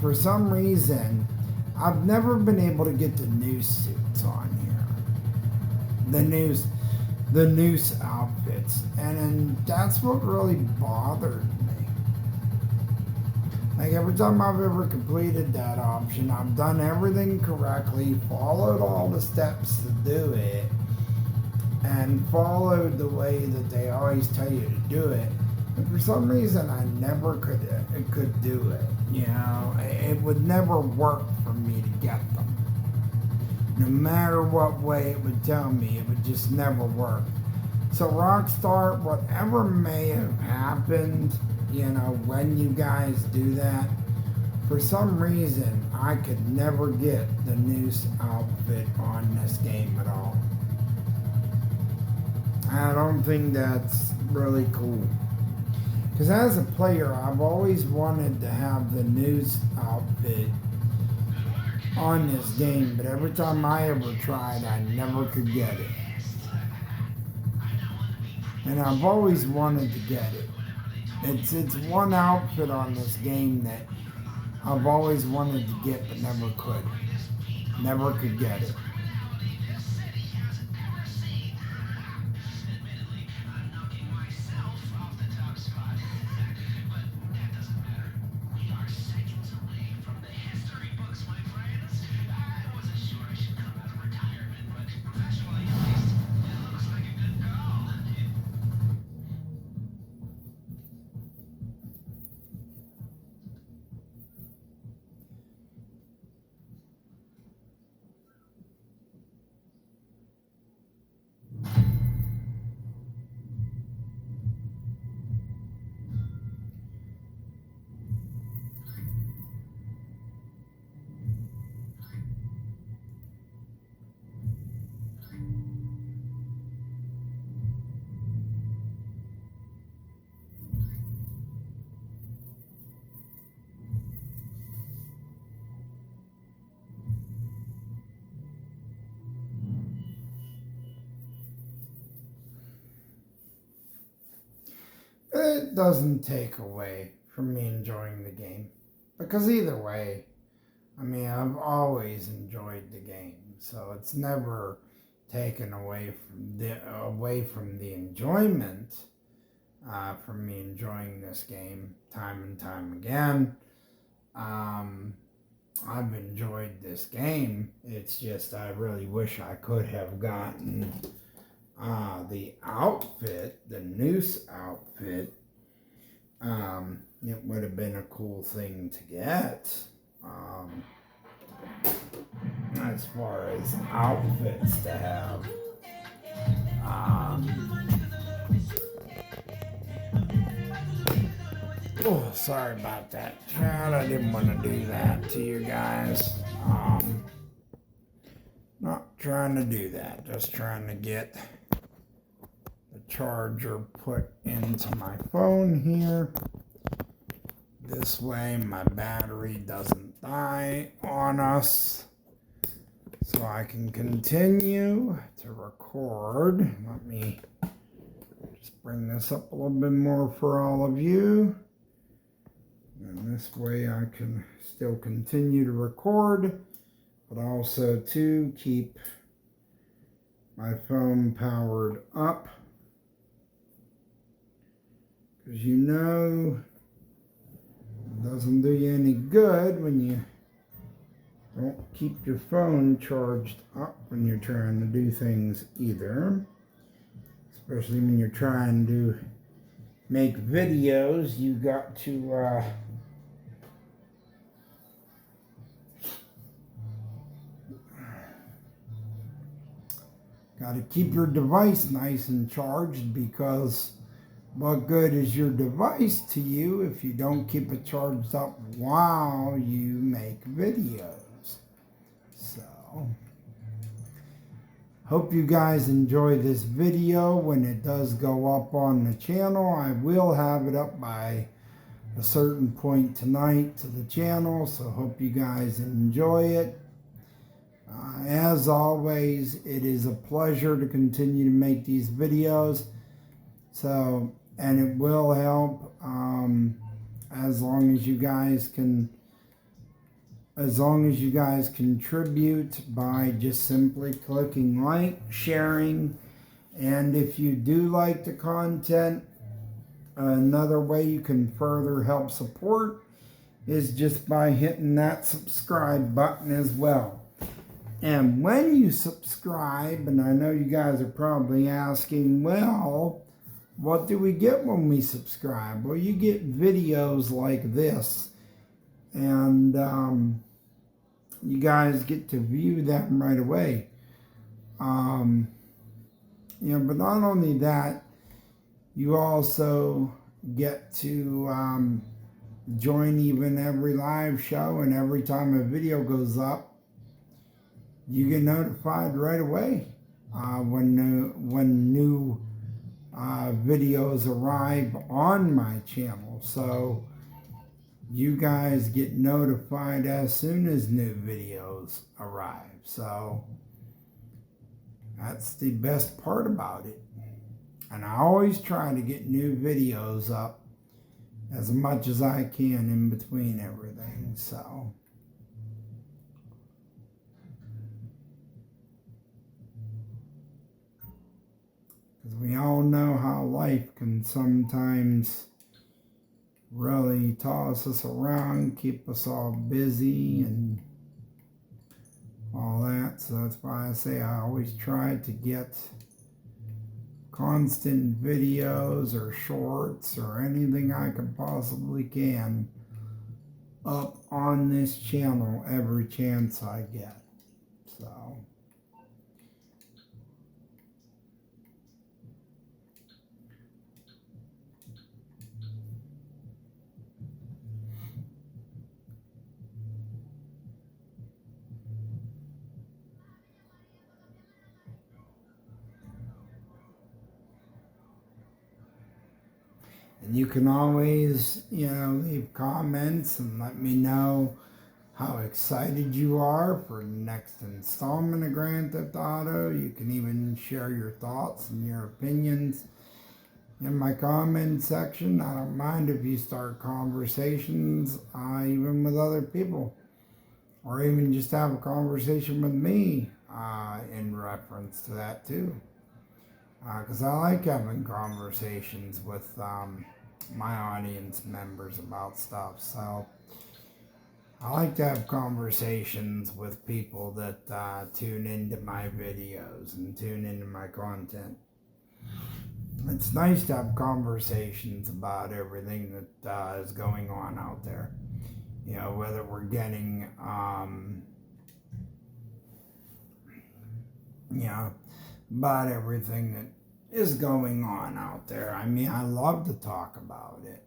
Speaker 1: for some reason, I've never been able to get the noose suits on here. The noose outfits. And that's what really bothered me. Like every time I've ever completed that option, I've done everything correctly, followed all the steps to do it, and followed the way that they always tell you to do it. And for some reason, I never could do it. You know, it would never work for me to get them. No matter what way it would tell me, it would just never work. So Rockstar, whatever may have happened, you know, when you guys do that, for some reason, I could never get the noose outfit on this game at all. I don't think that's really cool. Because as a player, I've always wanted to have the noose outfit on this game, but every time I ever tried, I never could get it. And I've always wanted to get it. It's one outfit on this game that I've always wanted to get but never could. Never could get it.
Speaker 2: This city hasn't ever seen. Admittedly, I'm knocking myself off the top spot. But that doesn't matter. We are seconds away from the history books, my friends. I wasn't sure I should come out of retirement, but professionally at least, it looks like a good call.
Speaker 1: it doesn't take away from me enjoying the game. Because either way, I mean, I've always enjoyed the game. So it's never taken away from the enjoyment from me enjoying this game time and time again. I've enjoyed this game. It's just I really wish I could have gotten the outfit, the Noose outfit. It would have been a cool thing to get. As far as outfits to have. Oh, sorry about that, Chad. I didn't want to do that to you guys. Not trying to do that. Just trying to get the charger put into my phone here. This way my battery doesn't die on us. So I can continue to record. Let me just bring this up a little bit more for all of you. And this way I can still continue to record, but also to keep my phone powered up. Because you know, it doesn't do you any good when you don't keep your phone charged up when you're trying to do things either. Especially when you're trying to make videos, you got to keep your device nice and charged, because what good is your device to you if you don't keep it charged up while you make videos? So, hope you guys enjoy this video. When it does go up on the channel, I will have it up by a certain point tonight to the channel, so hope you guys enjoy it. As always, it is a pleasure to continue to make these videos. So, and it will help as long as you guys contribute by just simply clicking like, sharing, and if you do like the content, another way you can further help support is just by hitting that subscribe button as well. And when you subscribe, and I know you guys are probably asking, well, what do we get when we subscribe? Well, you get videos like this, and you guys get to view them right away. But not only that, you also get to join even every live show, and every time a video goes up, you get notified right away when new videos arrive on my channel. So you guys get notified as soon as new videos arrive. So that's the best part about it. And I always try to get new videos up as much as I can in between everything. So because we all know how life can sometimes really toss us around, keep us all busy and all that. So that's why I say I always try to get constant videos or shorts or anything I can possibly can up on this channel every chance I get. So and you can always, leave comments and let me know how excited you are for the next installment of Grand Theft Auto. You can even share your thoughts and your opinions in my comment section. I don't mind if you start conversations, even with other people, or even just have a conversation with me in reference to that too. Because I like having conversations with my audience members about stuff. So I like to have conversations with people that tune into my videos and tune into my content. It's nice to have conversations about everything that is going on out there. You know, whether we're getting, you know, about everything that is going on out there. I mean, I love to talk about it.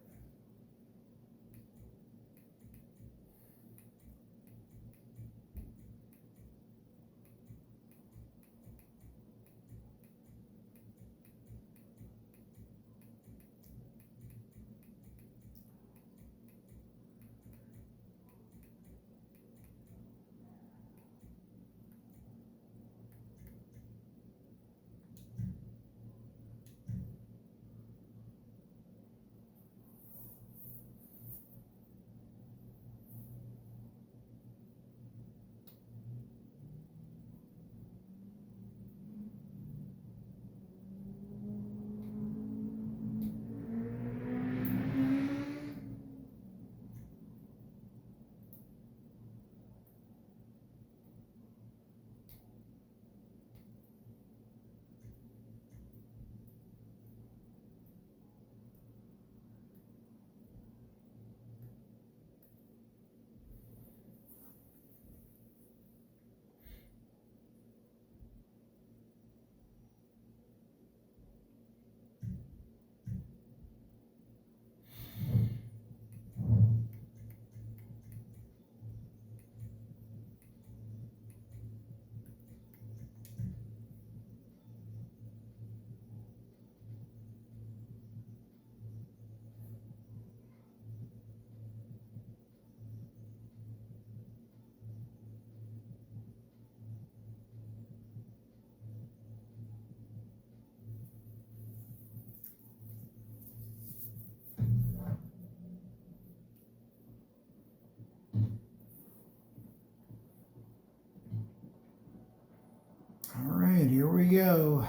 Speaker 1: All right, here we go.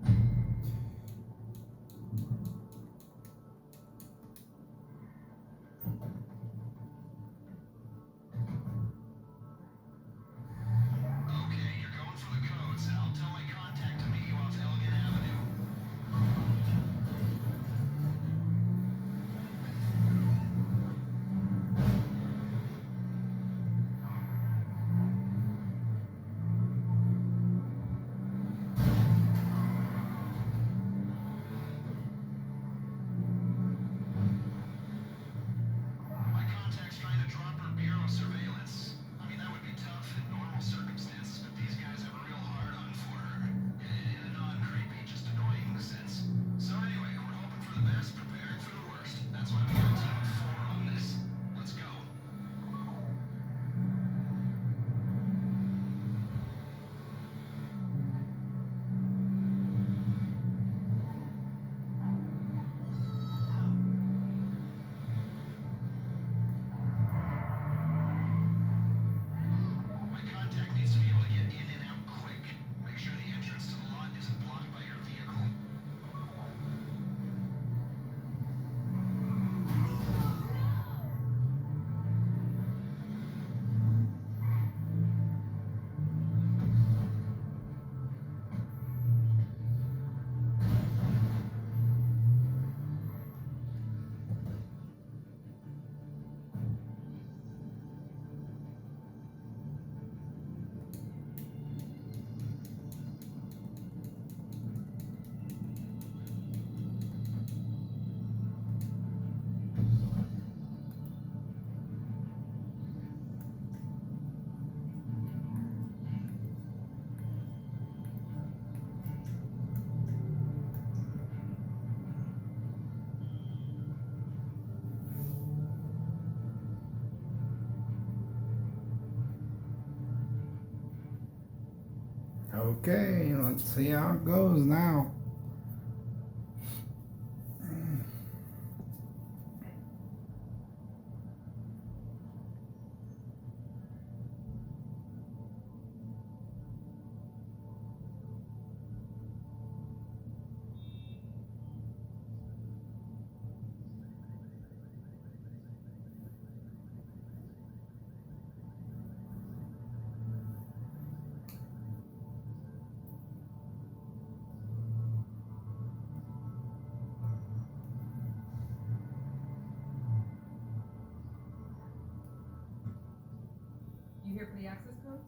Speaker 2: Okay, you're going for the codes. I'll tell my contact to meet you off Elgin Avenue. My contact's trying to drop her bureau surveillance. I mean, that would be tough in normal circumstances, but these guys have a real hard on for her. In a non-creepy, just annoying sense. So anyway, we're hoping for the best, preparing for the worst. That's why we got a team of 4 on this. Let's go. My contact needs to be able to get in and out quick. Make sure the entrance to the lot isn't blocked by your vehicle.
Speaker 1: Okay, let's see how it goes now.
Speaker 4: here for the access codes?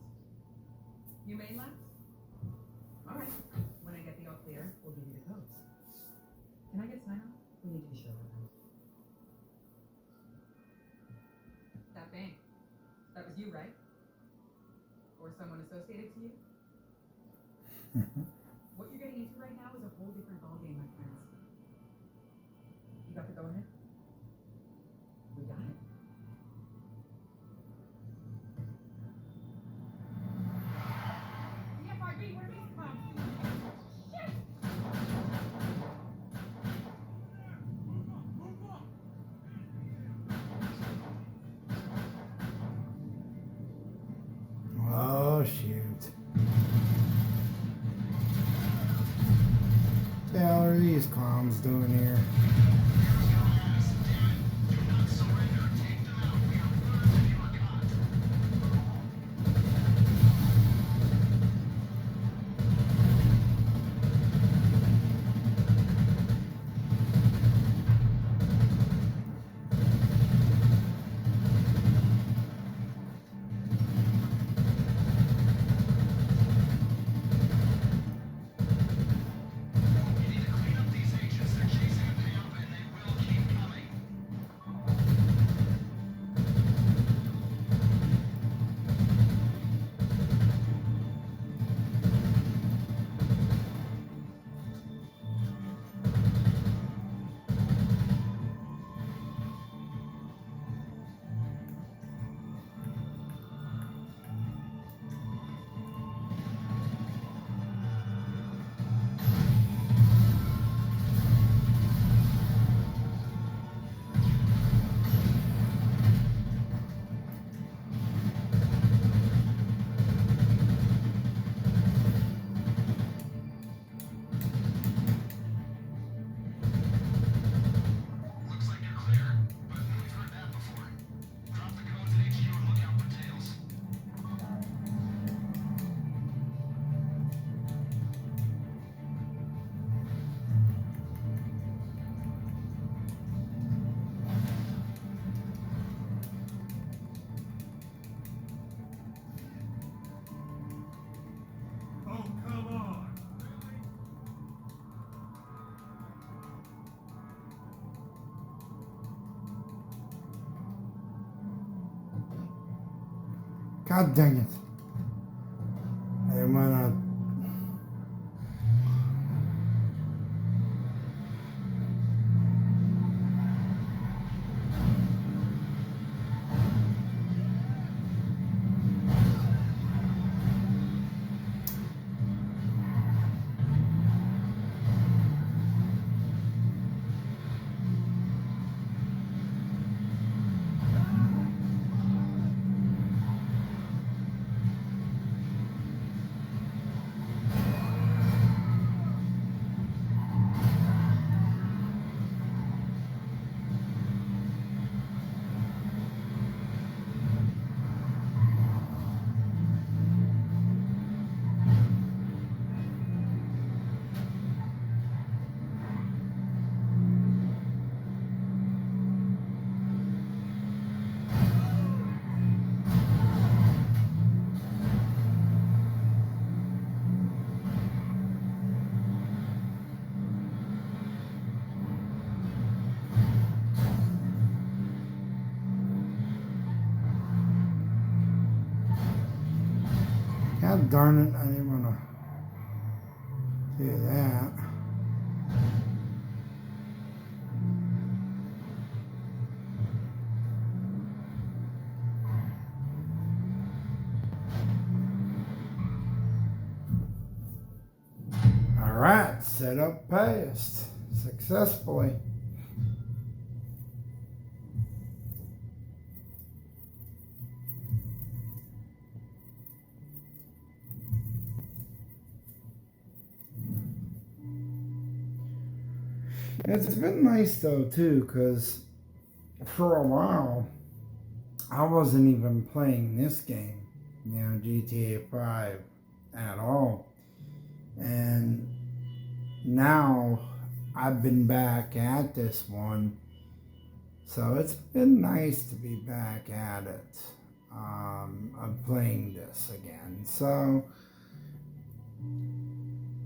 Speaker 4: You made last? Alright. When I get the all clear, we'll give you the codes. Can I get sign off? We need to be sure about that. That bank. That was you, right? Or someone associated to you? What you're getting into right now is a whole different ballgame, my friends. You got the go ahead? We got it. The FIB, where these come? Shit!
Speaker 1: Oh, shoot. What the hell are these clowns doing here?
Speaker 2: Looks like you're clear, but we've heard that before. Drop the codes at HQ and look out for tails.
Speaker 3: Oh, come on.
Speaker 1: God dang it. I wanna. God darn it, I didn't want to do that. Alright, setup passed successfully. It's been nice though too, because for a while I wasn't even playing this game, GTA 5 at all. And now I've been back at this one, so it's been nice to be back at it. of playing this again. So,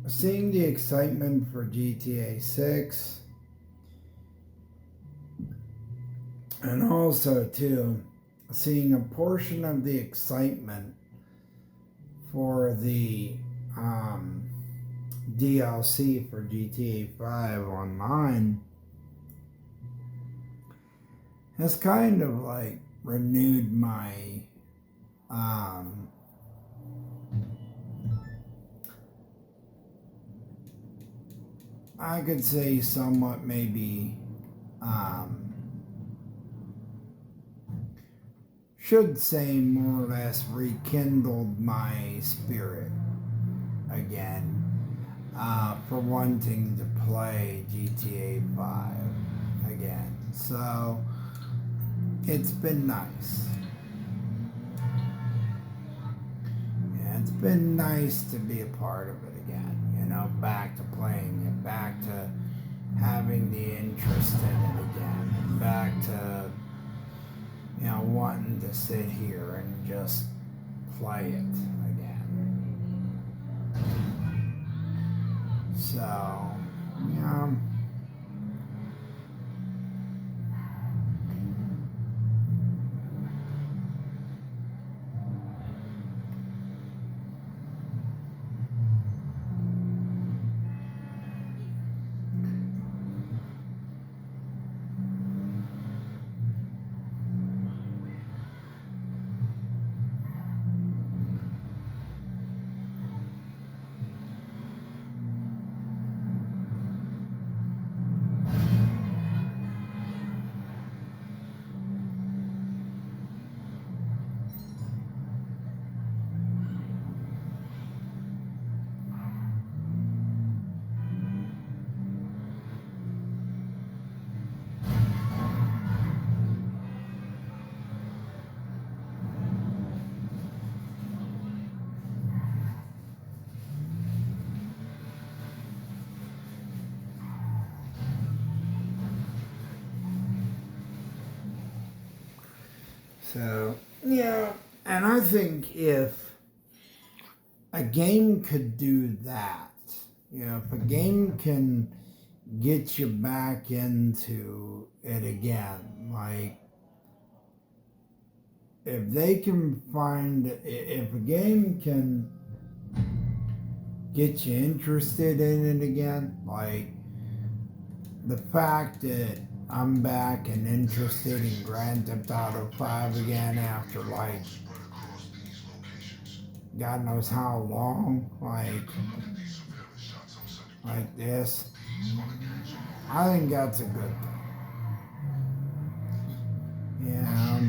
Speaker 1: seeing the excitement for GTA 6, and also, too, seeing a portion of the excitement for the DLC for GTA 5 Online has kind of like renewed my I could say somewhat maybe should say more or less rekindled my spirit again for wanting to play GTA 5 again. So it's been nice. Yeah, it's been nice to be a part of it again. You know, back to playing it, back to having the interest in it again, and back to, you know, wanting to sit here and just play it again. So, yeah. So, yeah, and I think if a game could do that, you know, if a game can get you back into it again, like, if they can find, if a game can get you interested in it again, like, the fact that I'm back and interested in Grand Theft Auto 5 again after like God knows how long, like this, I think that's a good thing. Yeah.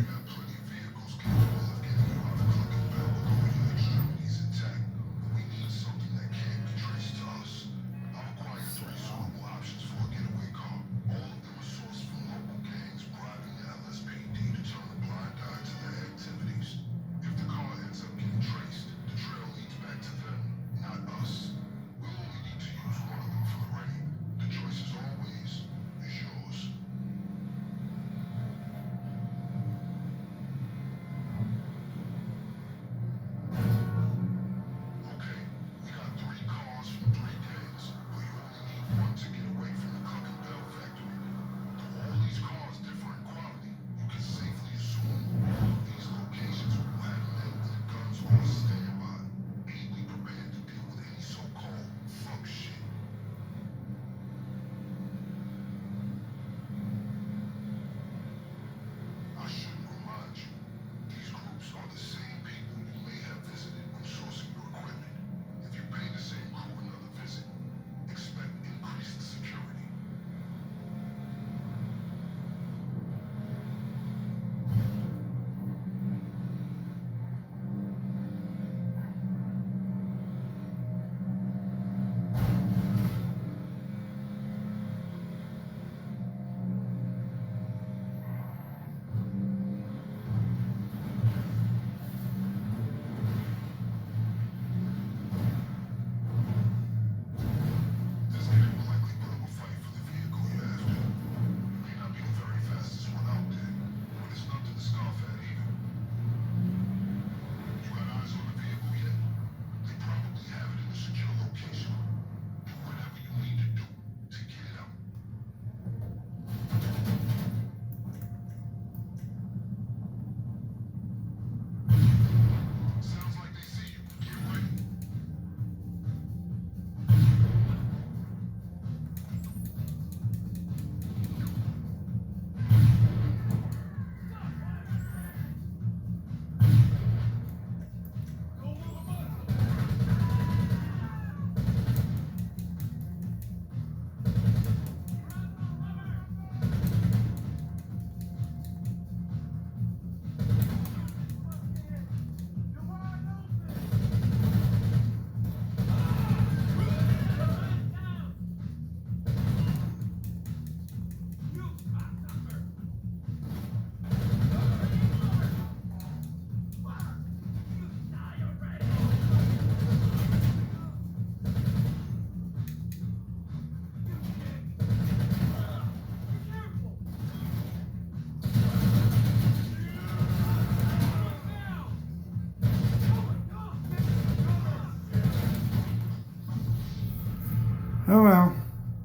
Speaker 1: Oh well.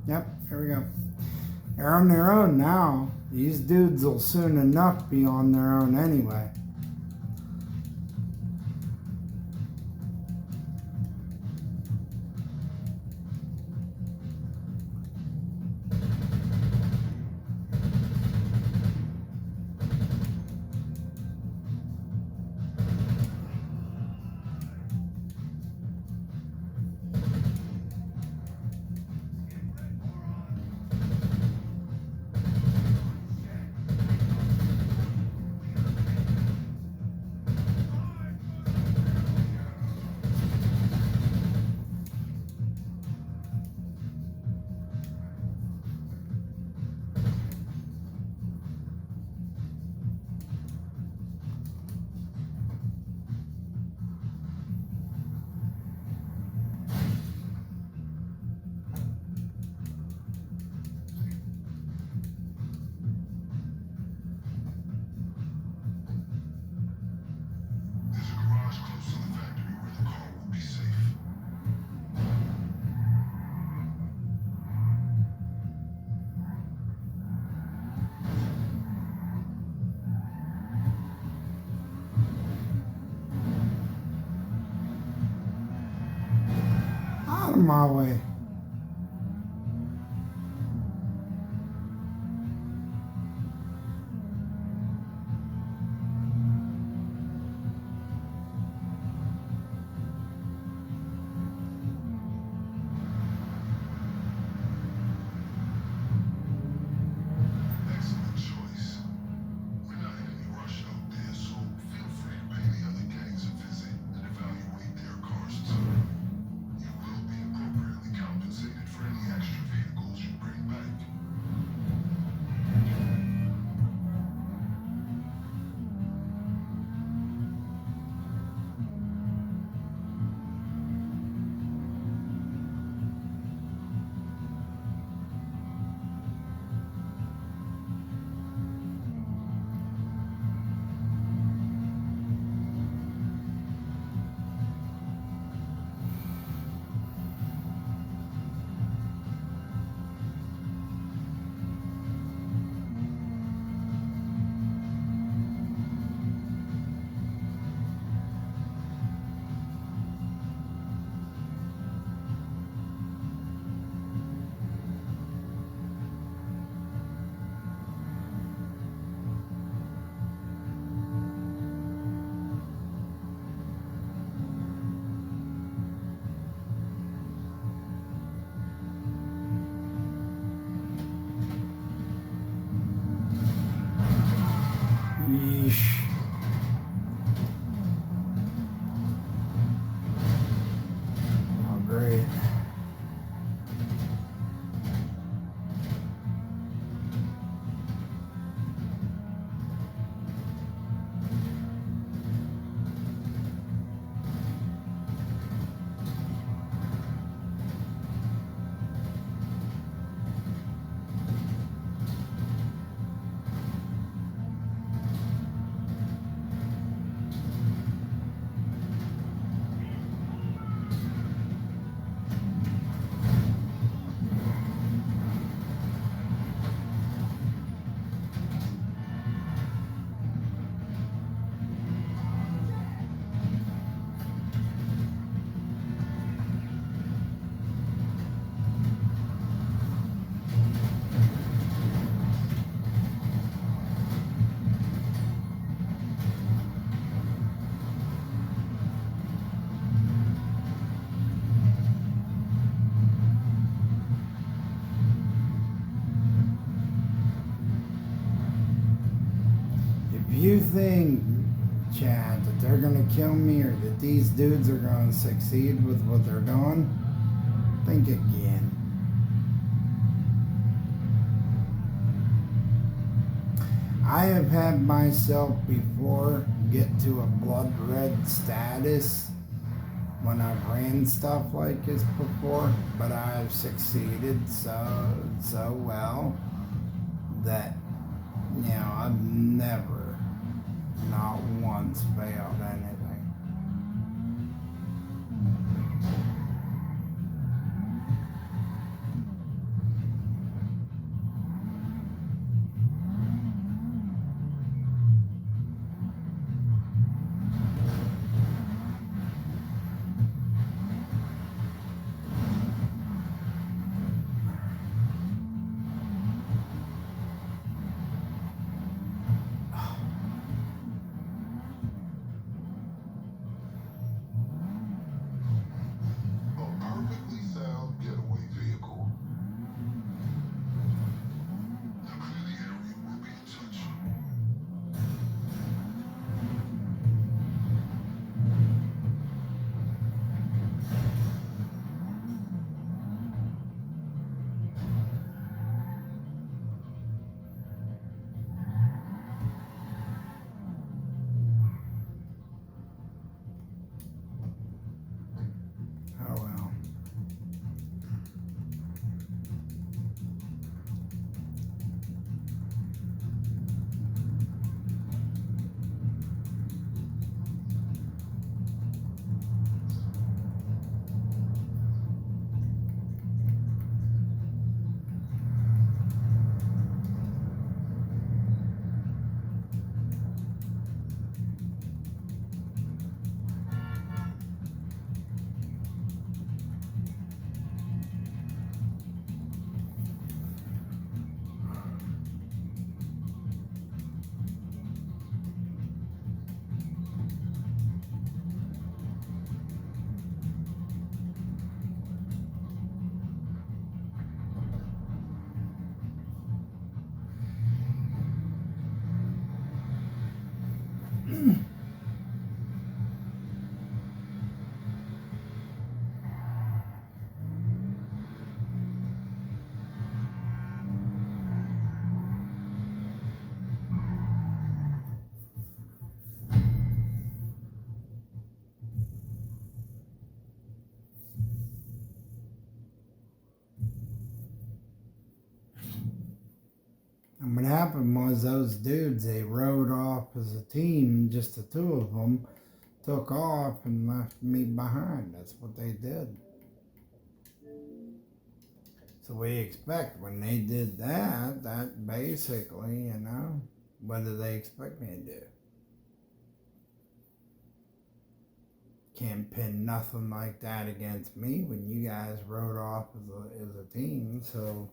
Speaker 1: Yep, here we go. They're on their own now. These dudes will soon enough be on their own anyway.
Speaker 5: There's a garage close to the factory where the car will be safe.
Speaker 1: Out of my way.
Speaker 5: Excellent choice. We're not in any rush out there, so feel free to pay the other gangs a visit and evaluate their cars too. You will be appropriately compensated for any extra vehicles you bring back.
Speaker 1: Yeesh. Oh, great. If you think, Chad, that they're gonna kill me or that these dudes are gonna succeed with what they're doing, think again. I have had myself before get to a blood red status when I've ran stuff like this before, but I've succeeded so well that, you know, I've never, not once, failed anything. happened was those dudes, they rode off as a team, just the two of them, took off and left me behind. That's what they did. So we expect when they did that, that basically, you know, what do they expect me to do? Can't pin nothing like that against me when you guys rode off as a team. So,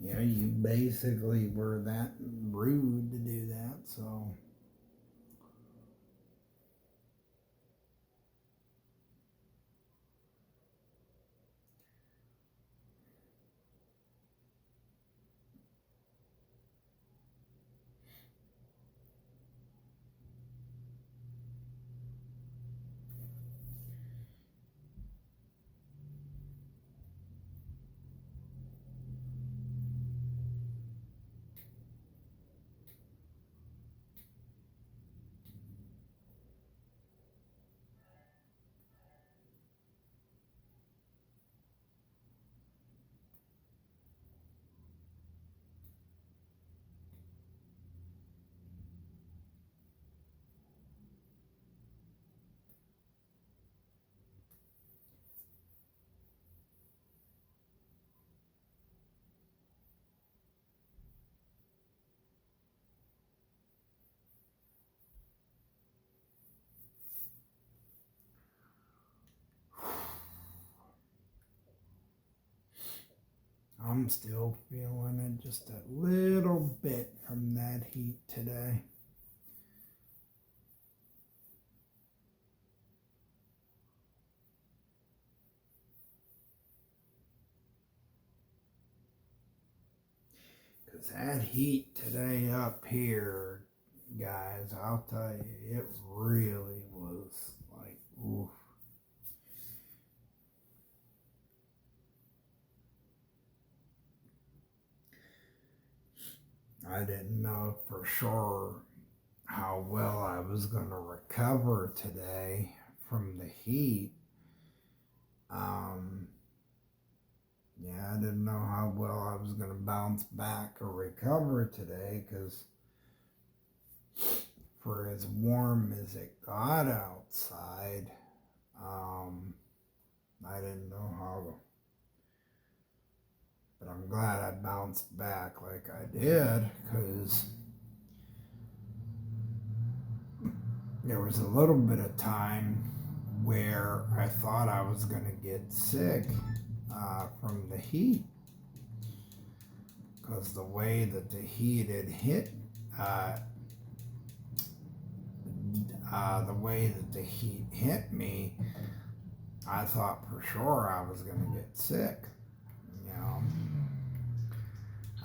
Speaker 1: you know, you basically were that rude to do that. So, I'm still feeling it just a little bit from that heat today. Because that heat today up here, guys, I'll tell you, it really was like, oof. I didn't know for sure how well I was going to recover today from the heat. Yeah, I didn't know how well I was going to bounce back or recover today, because for as warm as it got outside, I didn't know how. But I'm glad I bounced back like I did, because there was a little bit of time where I thought I was going to get sick from the heat, because the way that the heat had hit, the way that the heat hit me, I thought for sure I was going to get sick. You know,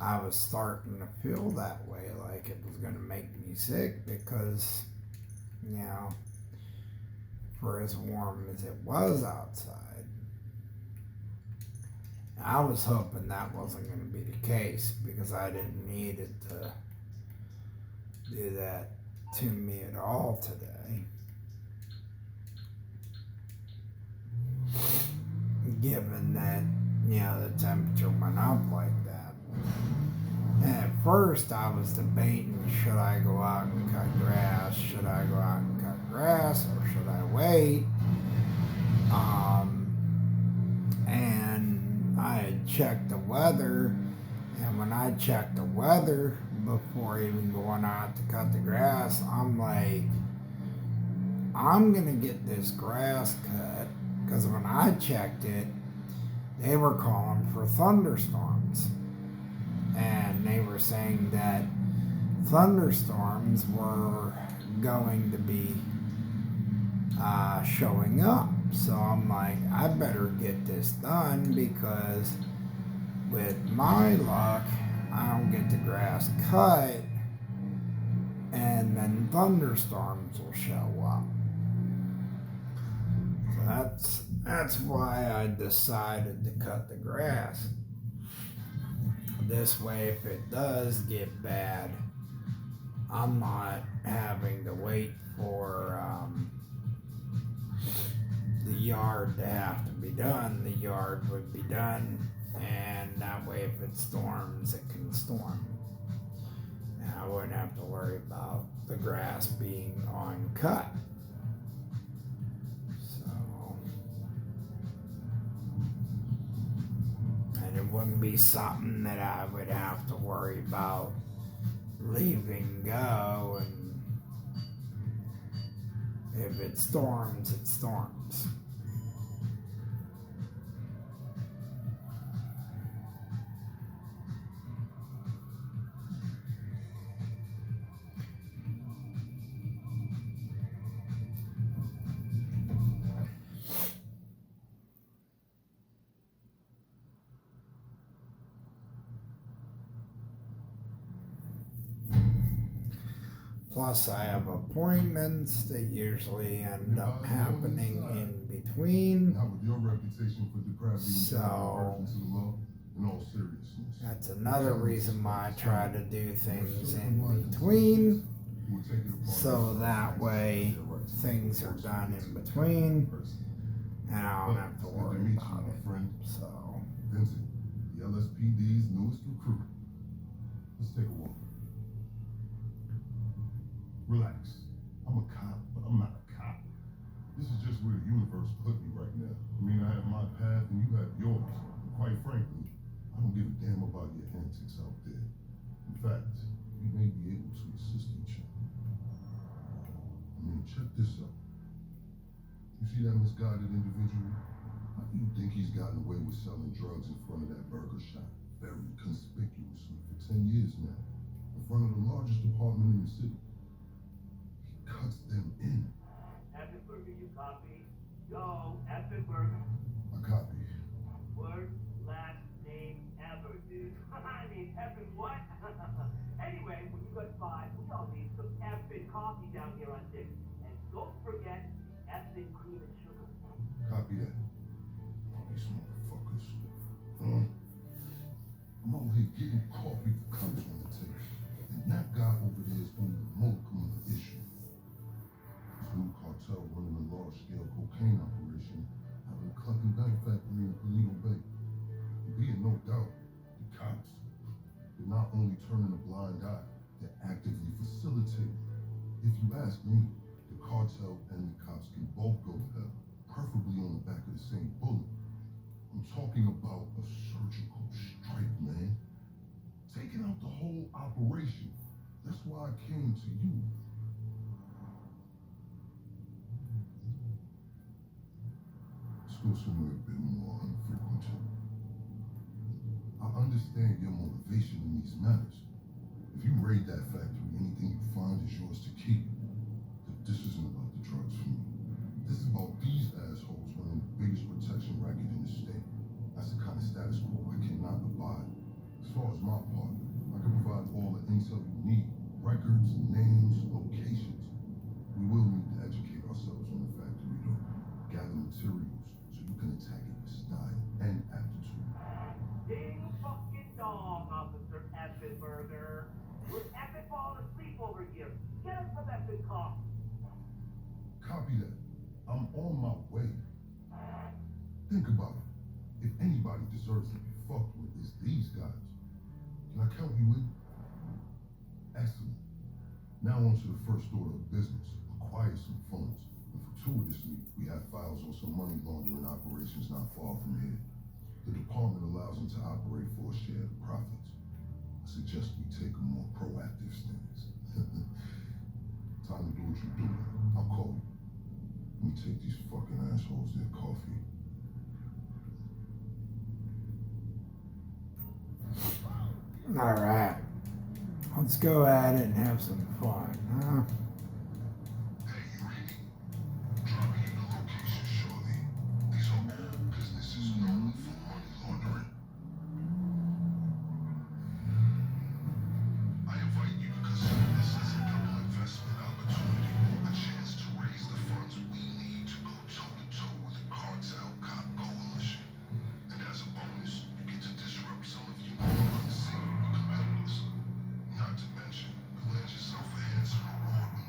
Speaker 1: I was starting to feel that way, like it was going to make me sick, because, you know, for as warm as it was outside, I was hoping that wasn't going to be the case, because I didn't need it to do that to me at all today. Given that, you know, the temperature went up like that. And at first I was debating, should I go out and cut grass? Should I go out and cut grass, or should I wait? And I had checked the weather, and when I checked the weather before even going out to cut the grass, I'm like, I'm gonna get this grass cut, because when I checked it, they were calling for thunderstorms, and they were saying that thunderstorms were going to be showing up. So I'm like, I better get this done, because with my luck, I don't get the grass cut, and then thunderstorms will show up. So that's why I decided to cut the grass. This way, if it does get bad, I'm not having to wait for the yard to have to be done. The yard would be done, and that way, if it storms, it can storm. I wouldn't have to worry about the grass being uncut. So, and it wouldn't be something that I would have to worry about leaving go, and if it storms, it storms. Plus, I have appointments that usually end up happening in between.
Speaker 5: Now, with your reputation for depravity and
Speaker 1: So-
Speaker 5: aversion to the law, in all seriousness,
Speaker 1: That's another reason why I try to do things in between,
Speaker 5: we'll take it upon
Speaker 1: so
Speaker 5: ourselves
Speaker 1: that
Speaker 5: to
Speaker 1: way
Speaker 5: exercise our rights to
Speaker 1: things are
Speaker 5: enforce
Speaker 1: done
Speaker 5: it
Speaker 1: in
Speaker 5: to
Speaker 1: between,
Speaker 5: person.
Speaker 1: and I don't have to
Speaker 5: Well,
Speaker 1: worry
Speaker 5: good meet you,
Speaker 1: about
Speaker 5: my
Speaker 1: it.
Speaker 5: friend.
Speaker 1: So,
Speaker 5: Vincent, the LSPD's newest recruit. Let's take a walk. Relax. I'm a cop, but I'm not a cop. This is just where the universe put me right now. I mean, I have my path and you have yours. And quite frankly, I don't give a damn about your antics out there. In fact, we may be able to assist each other. I mean, check this out. You see that misguided individual? How do you think he's gotten away with selling drugs in front of that burger shop? Very conspicuously for 10 years now. In front of the largest department in the city. He cuts them in.
Speaker 3: Epic Burger, you copy? Yo, Epic Burger.
Speaker 5: I copy.
Speaker 3: Worst last name ever, dude. I mean, Epic what? Anyway, when you got 5, we all need some Epic coffee down here on 6. And don't forget Epic cream and sugar.
Speaker 5: Copy that. All these motherfuckers. I'm over here getting coffee for comes on the table. And that guy over there is on the modicum of the issue. This new cartel running a large-scale cocaine operation out of the Cluck and Bell factory in Toledo Bay. And be in no doubt, the cops, they're not only turning a blind eye, they're actively facilitating. If you ask me, the cartel and the cops can both go to hell, preferably on the back of the same bullet. I'm talking about a surgical strike, man. Taking out the whole operation. That's why I came to you. Let's go somewhere a bit more unfrequented. I understand your motivation in these matters. If you raid that factory, anything you find is yours to keep. But this isn't about the drugs for me. This is about these assholes running the biggest protection racket in the state. That's the kind of status quo I cannot abide. As far as my part, I can provide all the intel you need. Records, names, locations. We will need to educate ourselves on the factory though. Gather materials so you can attack it with style and aptitude.
Speaker 3: Ding fucking dong, Officer Epic Burger. We're epic falling asleep over here. Get us some epic coffee.
Speaker 5: Copy that. I'm on my way. Think about it. If anybody deserves to be fucked with, it's these guys. Can I count you in? Excellent. Now on to the first order of business. Acquire some funds. And fortuitously, we have files on some money laundering operations not far from here. The department allows them to operate for a share of the profits. I suggest we take a more proactive stance. Time to do what you do. I'll call you. Let me take these fucking assholes their coffee.
Speaker 1: all right, let's go at it and have some fun, huh?
Speaker 5: Hey, you ready? Dropping in the location shortly. These are all businesses known for money laundering. I invite you to consider this as a double investment opportunity, a chance to raise the funds we need to go toe-to-toe with the cartel cop coalition. And as a bonus, you get to disrupt some of your unseen competitors. Not to mention, you land yourself a handsome reward when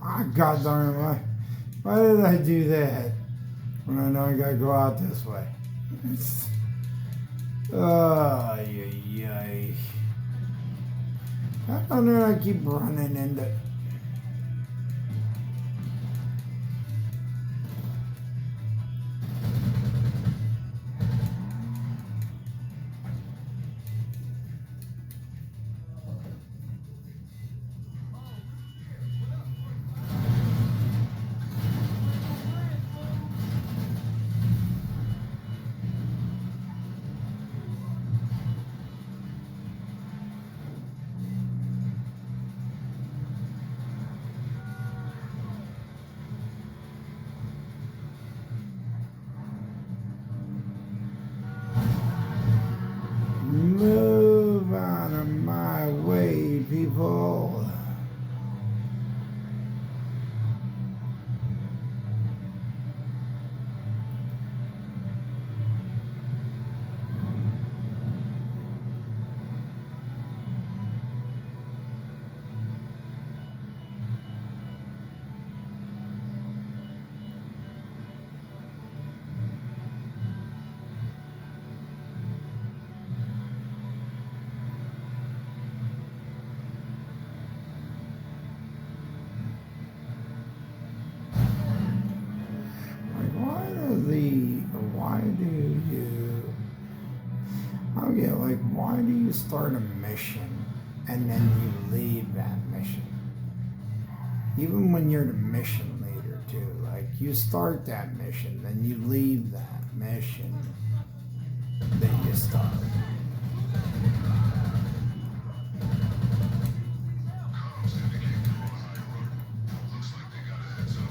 Speaker 1: Ah, God darn it, why did I do that? When I know I gotta go out this way. Oh, yay. I don't know, I keep running into. Move out of my way, people. Why do you start a mission and then you leave that mission? Even when you're the mission leader too, like you start that mission, then you leave that mission, then you start.
Speaker 5: Comms indicate they're on high alert. Looks like they got a heads up.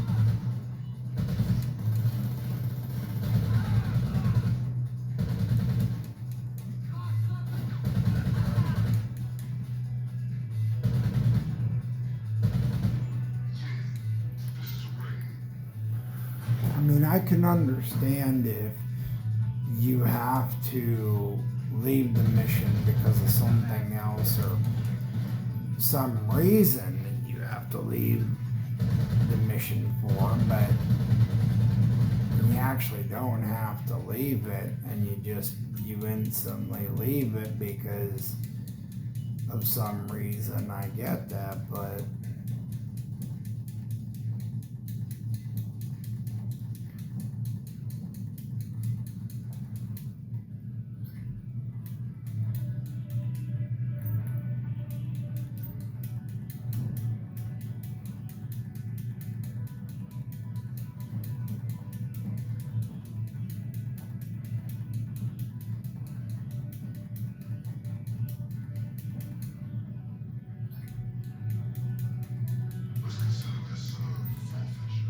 Speaker 5: This is Ray.
Speaker 1: I mean, I can understand if you have to leave the mission because of something else or some reason that you have to leave the mission for, but you actually don't have to leave it, and you instantly leave it because of some reason. I get that, but
Speaker 5: Let's consider this forfeiture.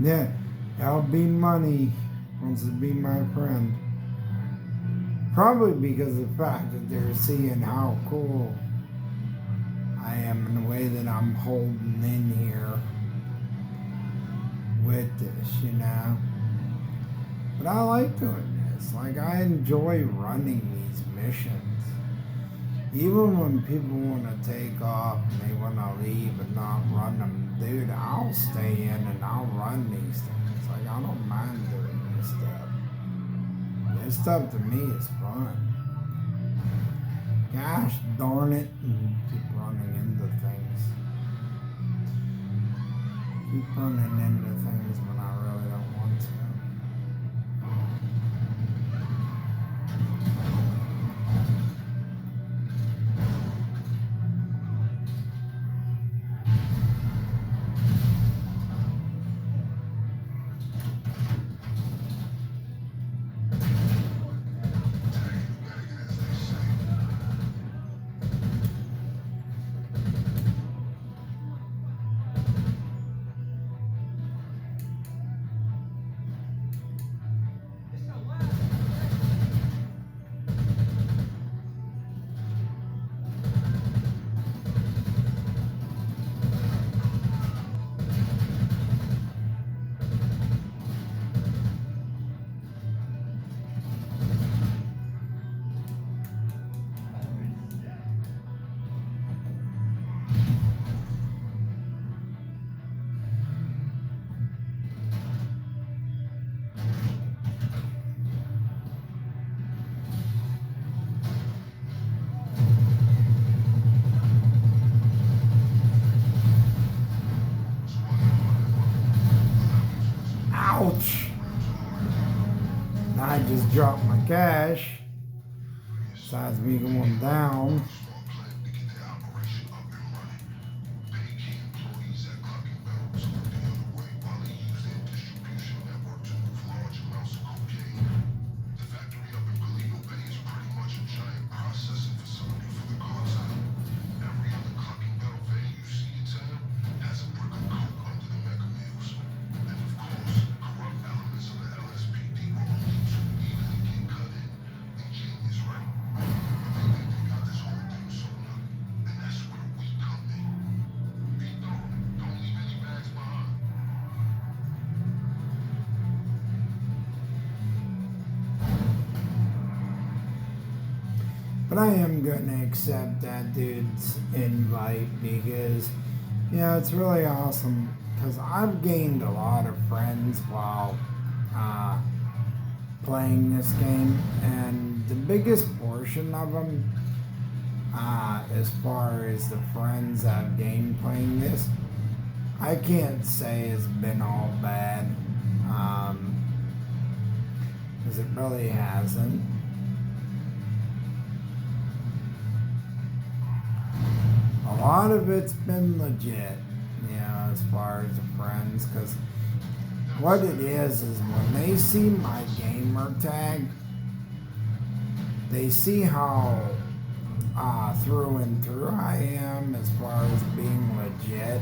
Speaker 1: yeah, that'll be money wants to be my friend. Probably because of the fact that they're seeing how cool I am in the way that I'm holding in here with this, you know. But I like doing this. Like, I enjoy running these missions. Even when people want to take off and they want to leave and not run them, dude, I'll stay in and I'll run these things. Like, I don't mind doing this stuff. This stuff to me is fun. Gosh darn it, and keep running into things. Keep running into things when I really don't want to. And I just dropped my cash. Besides me going down.
Speaker 5: Smart plan to get the operation up and running. Pay key employees at Clucking Barrels the other way while they use their distribution network to move large amounts of cocaine. The factory up in Polito Bay is pretty much a giant processing facility for the cartel. Every other Clucking Barrel van you see in town has a brick of coke under the mega meals. And of course, corrupt elements of the LSPD will only too easily get cut in. Ingenious, right? They think they got this whole thing sewn up, and that's where we come in. Be thorough. Don't leave any bags behind.
Speaker 1: But I am gonna accept that dude's invite because, you know, it's really awesome because I've gained a lot of friends while playing this game, and the biggest portion of them, as far as the friends I've gained playing this, I can't say it's been all bad, because it really hasn't. A lot of it's been legit, you know, as far as the friends, because what it is when they see my gamer tag, they see how through and through I am as far as being legit,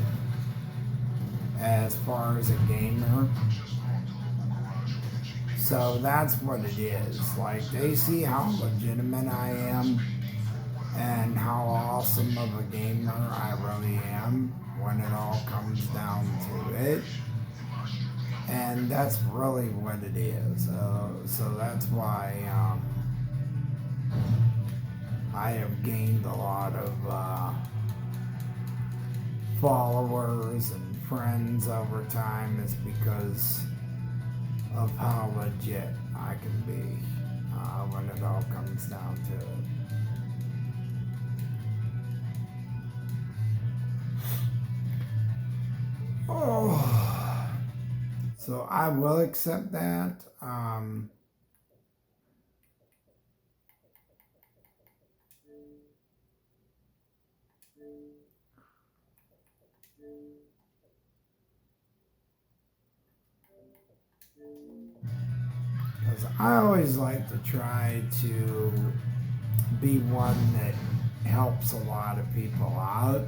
Speaker 1: as far as a gamer. So that's what it is. Like, they see how legitimate I am and how awesome of a gamer I really am when it all comes down to it. And that's really what it is. So that's why I have gained a lot of followers and friends over time, is because of how legit I can be when it all comes down to it. Oh, so I will accept that. Because I always like to try to be one that helps a lot of people out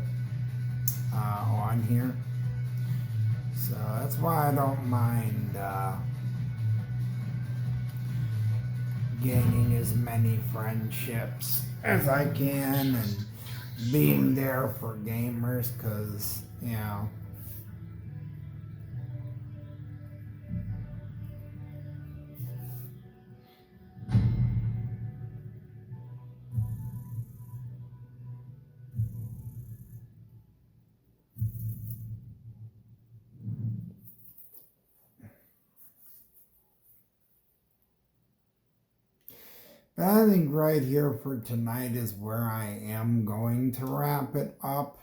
Speaker 1: on here. So that's why I don't mind gaining as many friendships as I can and being there for gamers, because, you know, but I think right here for tonight is where I am going to wrap it up,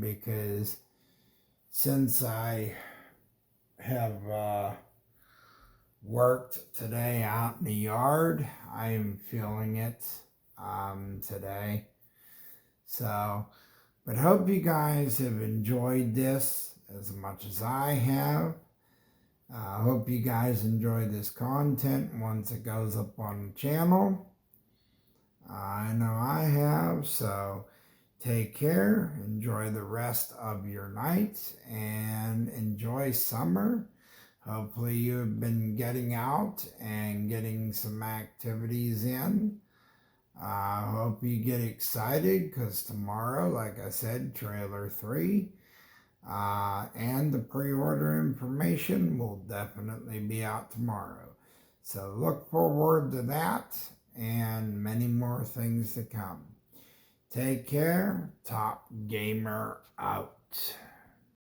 Speaker 1: because since I have worked today out in the yard, I am feeling it today. So, but hope you guys have enjoyed this as much as I have. I hope you guys enjoy this content once it goes up on the channel. I know I have, so take care, enjoy the rest of your night, and enjoy summer. Hopefully you have been getting out and getting some activities in. I hope you get excited, because tomorrow, like I said, trailer 3. And the pre-order information will definitely be out tomorrow. So look forward to that and many more things to come. Take care. Top Gamer out.